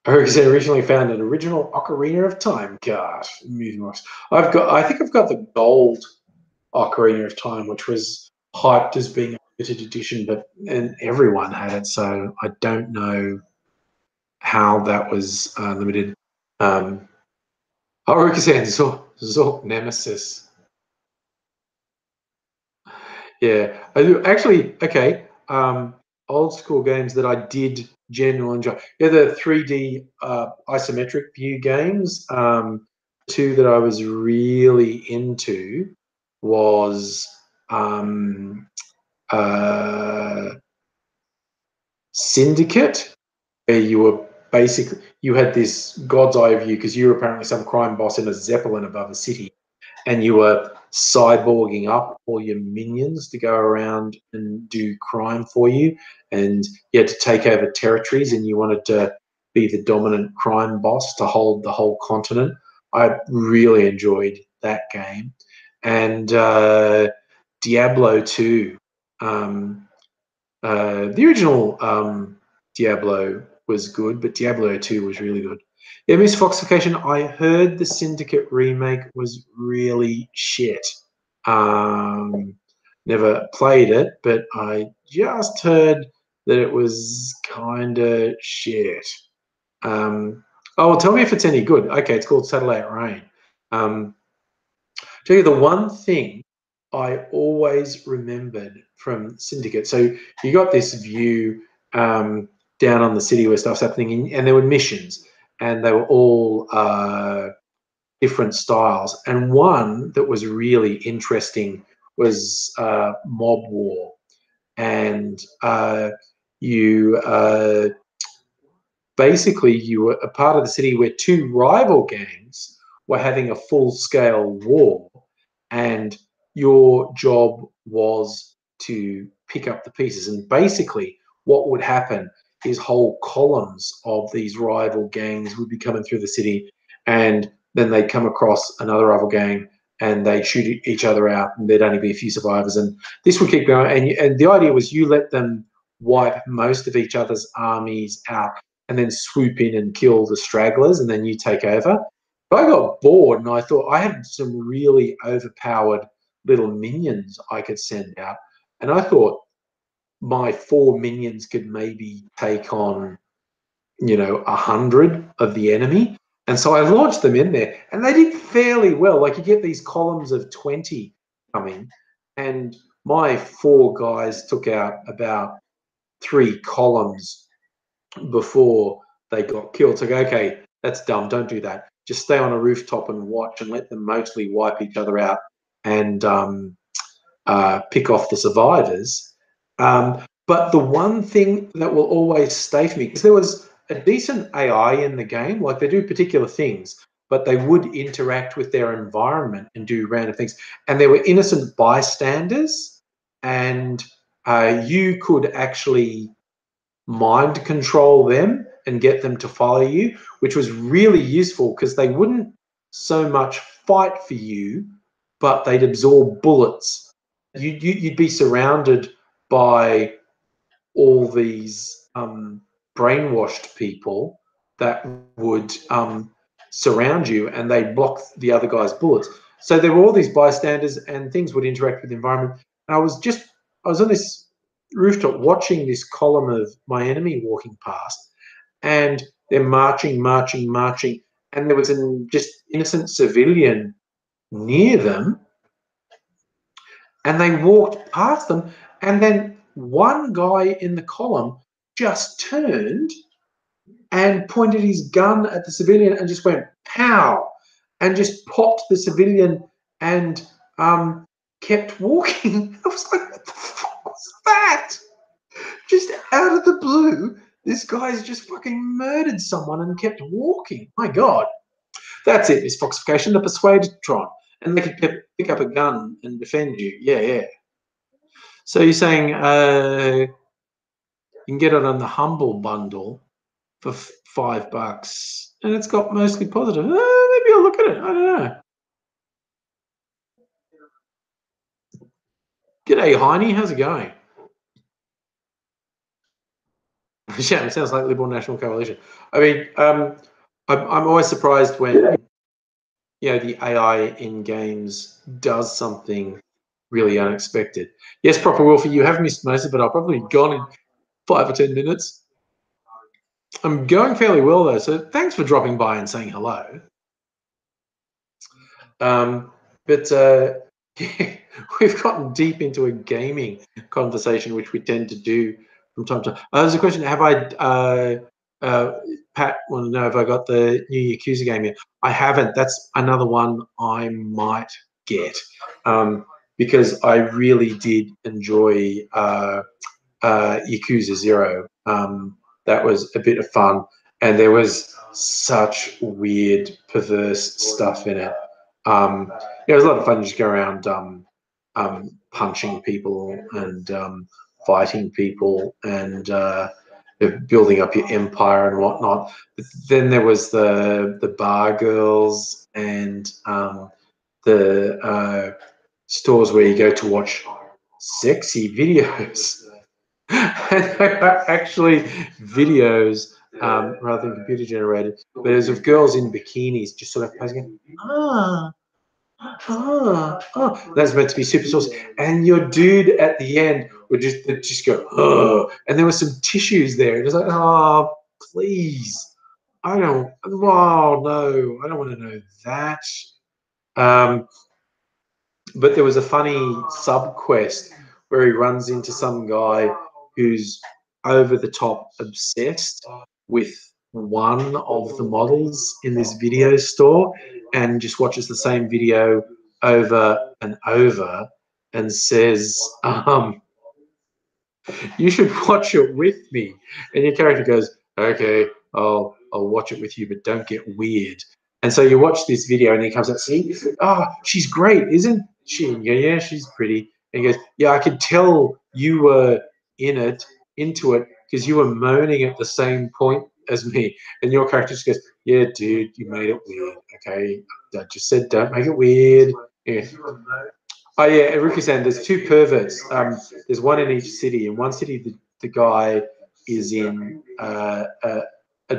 I originally found an original Ocarina of Time card. I think I've got the gold Ocarina of Time, which was hyped as being a limited edition, and everyone had it, so I don't know how that was limited. Haruka-san, Zork Nemesis. Yeah, I do actually. Okay, old school games that I did genuinely enjoy. Yeah, the 3D isometric view games. Two that I was really into was uh, Syndicate, where you had this god's eye view because you were apparently some crime boss in a zeppelin above a city, and you were cyborging up all your minions to go around and do crime for you, and you had to take over territories, and you wanted to be the dominant crime boss to hold the whole continent. I really enjoyed that game, and Diablo 2. The original Diablo was good, but Diablo 2 was really good. Yeah, Miss Foxification, I heard the Syndicate remake was really shit. Um, Never played it, but I just heard that it was kind of shit. Well, tell me if it's any good. Okay, it's called Satellite Rain. Um, Tell you the one thing I always remembered from Syndicate. So you got this view down on the city where stuff's happening, and there were missions, and they were all different styles. And one that was really interesting was Mob War, and you basically you were a part of the city where two rival gangs were having a full-scale war, and your job was to pick up the pieces. And basically what would happen is whole columns of these rival gangs would be coming through the city, and then they'd come across another rival gang and they'd shoot each other out, and there'd only be a few survivors. And this would keep going. And the idea was you let them wipe most of each other's armies out and then swoop in and kill the stragglers, and then you take over. But I got bored, and I thought I had some really overpowered little minions I could send out. And I thought my 4 minions could maybe take on, 100 of the enemy. And so I launched them in there, and they did fairly well. Like, you get these columns of 20 coming, and my 4 guys took out about 3 columns before they got killed. So, okay, that's dumb. Don't do that. Just stay on a rooftop and watch, and let them mostly wipe each other out and pick off the survivors. But the one thing that will always stay for me, because there was a decent AI in the game, like they do particular things, but they would interact with their environment and do random things. And there were innocent bystanders, and you could actually mind control them and get them to follow you, which was really useful because they wouldn't so much fight for you, but they'd absorb bullets. You'd be surrounded by all these brainwashed people that would surround you, and they'd block the other guy's bullets. So there were all these bystanders, and things would interact with the environment. And I was on this rooftop watching this column of my enemy walking past, and they're marching, marching, marching, and there was an just innocent civilian near them, and they walked past them, and then one guy in the column just turned and pointed his gun at the civilian and just went pow, and just popped the civilian, and kept walking. I was like, what the fuck was that? Just out of the blue, this guy's just fucking murdered someone and kept walking. My God. That's it, Miss Foxification, the Persuadetron. And they could pick up a gun and defend you. Yeah, yeah. So you're saying you can get it on the Humble bundle for $5, and it's got mostly positive. Maybe I'll look at it. I don't know. G'day, Heine. How's it going? Yeah, it sounds like Liberal National Coalition. I mean, I'm always surprised when the AI in games does something really unexpected. Yes, Proper Wolfie, you have missed most of it. I'll probably be gone in 5 or 10 minutes. I'm going fairly well though, so thanks for dropping by and saying hello. But we've gotten deep into a gaming conversation, which we tend to do from time to time. There's a question: have I? Pat want to know if I got the new Yakuza game yet? I haven't. That's another one I might get because I really did enjoy Yakuza 0. That was a bit of fun, and there was such weird, perverse stuff in it. It was a lot of fun to just go around punching people and fighting people and building up your empire and whatnot. But then there was the bar girls and the stores where you go to watch sexy videos. And they were actually videos rather than computer generated, but it was of girls in bikinis just sort of posing. That's meant to be super saucy. And your dude at the end would just go, oh, and there were some tissues there. It was like, oh, please. I don't, oh, no, I don't want to know that. But there was a funny sub quest where he runs into some guy who's over the top obsessed with one of the models in this video store and just watches the same video over and over and says, you should watch it with me. And your character goes, okay, I'll watch it with you, but don't get weird. And so you watch this video, and he comes out, see, she's great, isn't she? And you go, yeah, she's pretty. And he goes, yeah, I could tell you were into it, because you were moaning at the same point as me. And your character just goes, yeah, dude, you made it weird. Okay, I just said don't make it weird. Yeah. Oh yeah, Ruki-san, there's two perverts. There's one in each city. In one city, the guy is in a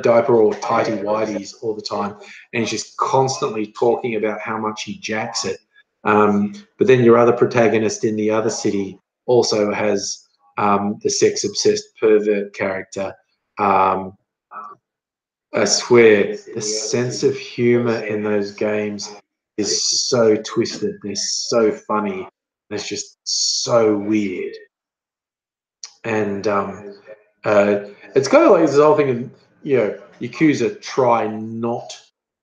diaper or tighty whities all the time, and he's just constantly talking about how much he jacks it. But then your other protagonist in the other city also has the sex-obsessed pervert character. I swear, the sense of humor in those games is so twisted. They're so funny. It's just so weird. And it's kind of like this whole thing of, Yakuza try not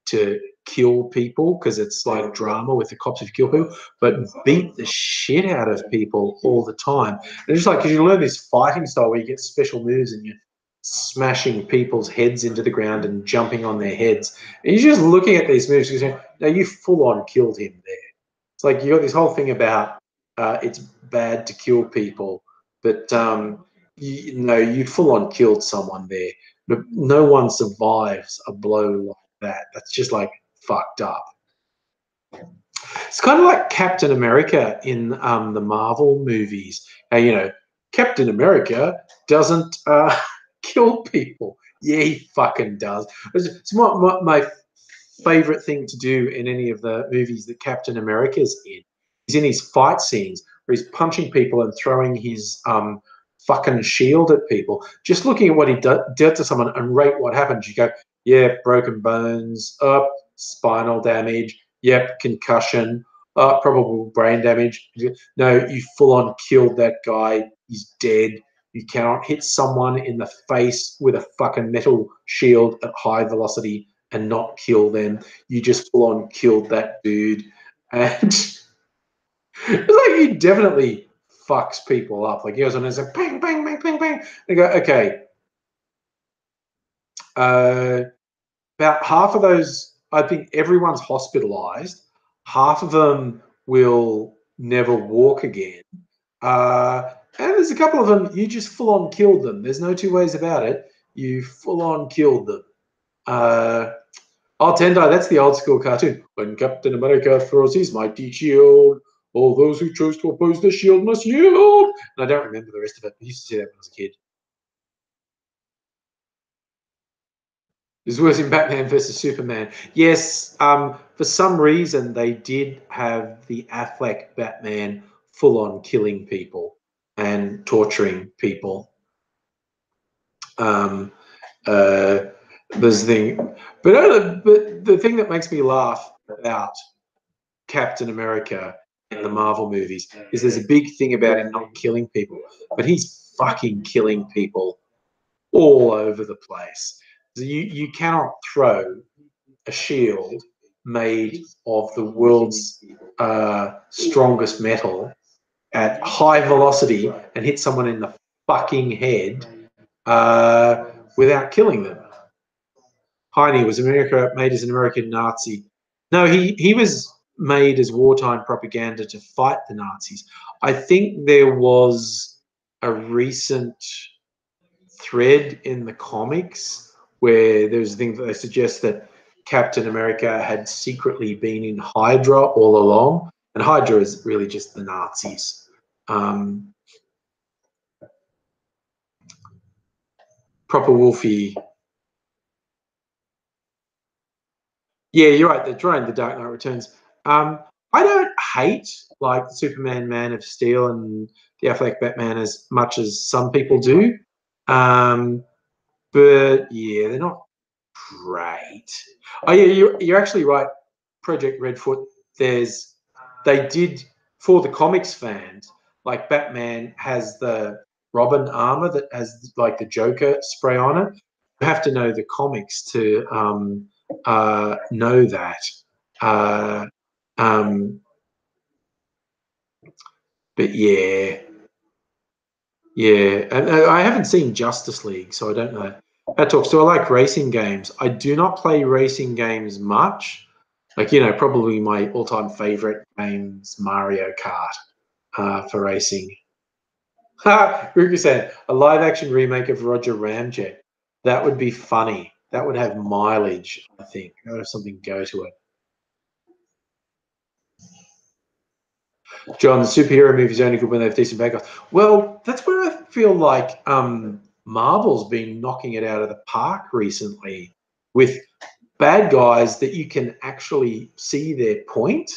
to kill people because it's like drama with the cops who kill people, but beat the shit out of people all the time. And just like, because you learn this fighting style where you get special moves and you're smashing people's heads into the ground and jumping on their heads. And you're just looking at these moves and saying, no, you full on killed him there. It's like you got this whole thing about it's bad to kill people, but you full on killed someone there. No one survives a blow like that. That's just like fucked up. It's kind of like Captain America in the Marvel movies. Captain America doesn't kill people. Yeah, he fucking does. It's my favorite thing to do in any of the movies that Captain America's in. He's in his fight scenes where he's punching people and throwing his fucking shield at people. Just looking at what he did to someone and rate what happens, you go, yeah, broken bones, spinal damage, yep, concussion, probable brain damage. No, you full on killed that guy. He's dead. You cannot hit someone in the face with a fucking metal shield at high velocity and not kill them. You just full on killed that dude. And it's like he definitely fucks people up. Like he goes on and it's like bang, bang, bang, bang, bang. They go, okay. About half of those, I think everyone's hospitalized. Half of them will never walk again. And there's a couple of them, you just full on killed them. There's no two ways about it. You full on killed them. Tendai, that's the old school cartoon. When Captain America throws his mighty shield, all those who chose to oppose the shield must yield. And I don't remember the rest of it. I used to see that when I was a kid. It was worse in Batman versus Superman. Yes, for some reason they did have the Affleck Batman full on killing people and torturing people. There's the thing, but the thing that makes me laugh about Captain America in the Marvel movies is there's a big thing about him not killing people, but he's fucking killing people all over the place. So you cannot throw a shield made of the world's strongest metal at high velocity and hit someone in the fucking head without killing them. Heine was America made as an American Nazi. No, he was made as wartime propaganda to fight the Nazis. I think there was a recent thread in the comics where there's a thing that they suggest that Captain America had secretly been in Hydra all along, and Hydra is really just the Nazis. Proper Wolfie. Yeah, you're right. The drone, The Dark Knight Returns. I don't hate like the Superman, Man of Steel, and the Affleck Batman as much as some people do. But yeah, they're not great. Oh yeah, you're actually right. Project Redfoot. They did for the comics fans. Like Batman has the Robin armor that has like the Joker spray on it. You have to know the comics to know that. Uh, um, but yeah, and I haven't seen Justice League, so I don't know. That talks. Do I like racing games? I do not play racing games much. Like, you know, probably my all-time favorite game's Mario Kart for racing. Ruku said, a live-action remake of Roger Ramjet. That would be funny. That would have mileage, I think. That would have something go to it. John, the superhero movies are only good when they have decent bad guys. Well, that's where I feel like Marvel's been knocking it out of the park recently with bad guys that you can actually see their point.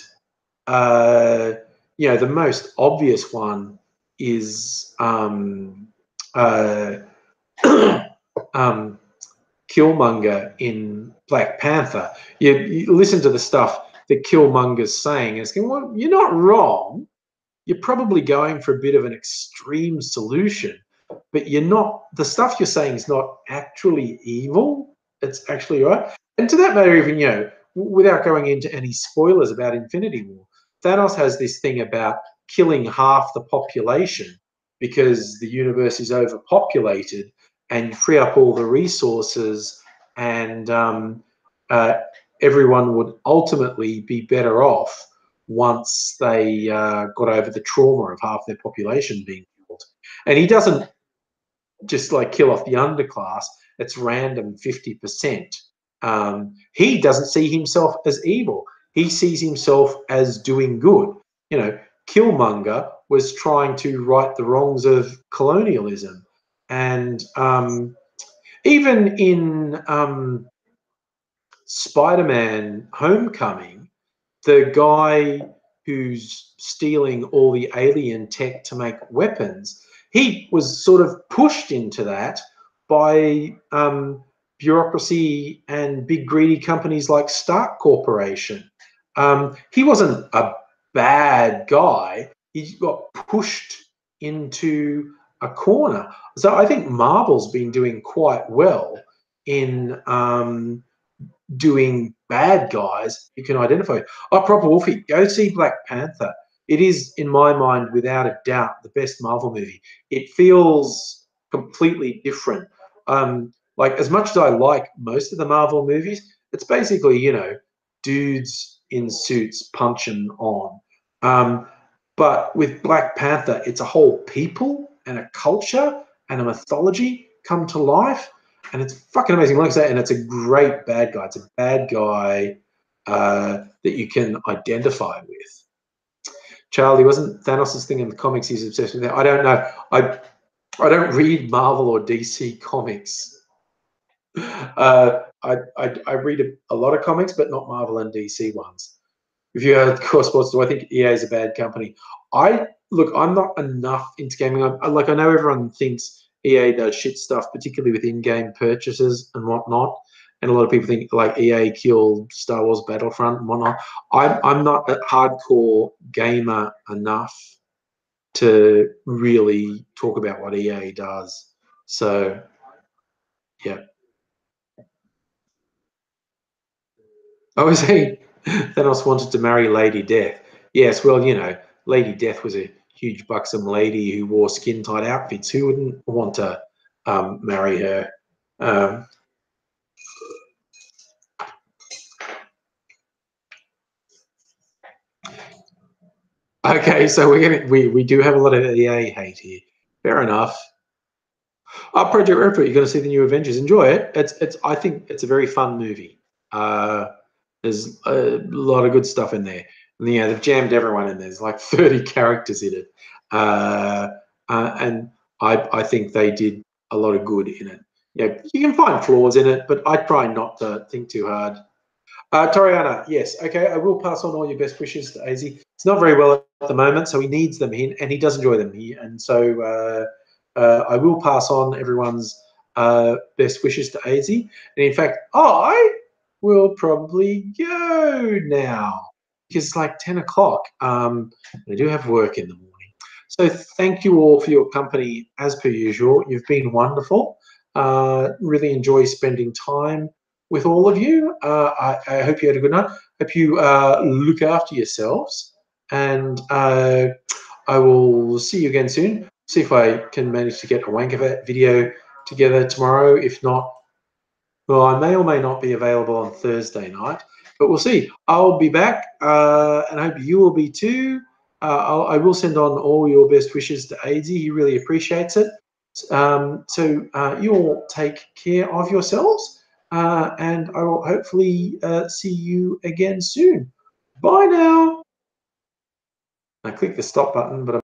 You know, the most obvious one is Killmonger in Black Panther. You listen to the stuff that Killmonger's saying, and it's going, well, you're not wrong. You're probably going for a bit of an extreme solution, but you're not. The stuff you're saying is not actually evil. It's actually right. And to that matter, even, you know, without going into any spoilers about Infinity War, Thanos has this thing about killing half the population because the universe is overpopulated, and you free up all the resources, and everyone would ultimately be better off once they got over the trauma of half their population being killed. And he doesn't just like kill off the underclass, it's random 50%. He doesn't see himself as evil. He sees himself as doing good. You know, Killmonger was trying to right the wrongs of colonialism. And even in Spider-Man Homecoming, the guy who's stealing all the alien tech to make weapons, he was sort of pushed into that by bureaucracy and big greedy companies like Stark Corporation. He wasn't a bad guy. He got pushed into a corner. So I think Marvel's been doing quite well in doing bad guys you can identify. Oh, Proper Wolfie, go see Black Panther. It is, in my mind, without a doubt, the best Marvel movie. It feels completely different. Like, as much as I like most of the Marvel movies, it's basically, you know, dudes in suits punching on. But with Black Panther, it's a whole people and a culture and a mythology come to life. And it's fucking amazing. Like I say, and it's a great bad guy. It's a bad guy that you can identify with. Charlie, wasn't Thanos' thing in the comics? He's obsessed with that. I don't know. I don't read Marvel or DC comics. I read a lot of comics, but not Marvel and DC ones. If you heard Core Sports, do I think EA is a bad company? I'm not enough into gaming. I know everyone thinks EA does shit stuff, particularly with in-game purchases and whatnot. And a lot of people think like EA killed Star Wars Battlefront and whatnot. I'm not a hardcore gamer enough to really talk about what EA does. So, yeah. I was saying Thanos wanted to marry Lady Death. Yes, well, you know, Lady Death was a huge buxom lady who wore skin-tight outfits. Who wouldn't want to marry her? Okay, so we do have a lot of EA hate here. Fair enough. Project Red Foot, you're going to see the new Avengers. Enjoy it. I think it's a very fun movie. There's a lot of good stuff in there. And, you know, they've jammed everyone in there. There's like 30 characters in it. And I think they did a lot of good in it. Yeah, you can find flaws in it, but I try not to think too hard. Toriana, yes, okay, I will pass on all your best wishes to AZ. It's not very well at the moment, so he needs them, and he does enjoy them. And so I will pass on everyone's best wishes to AZ. And in fact, I will probably go now because it's like 10 o'clock. I do have work in the morning. So thank you all for your company as per usual. You've been wonderful. Really enjoy spending time with all of you. I hope you had a good night. Hope you look after yourselves. And I will see you again soon. See if I can manage to get a wank of that video together tomorrow. If not, well, I may or may not be available on Thursday night, but we'll see. I'll be back, and I hope you will be too. I will send on all your best wishes to Aidsy. He really appreciates it. So you all take care of yourselves, and I will hopefully see you again soon. Bye now. I clicked the stop button, but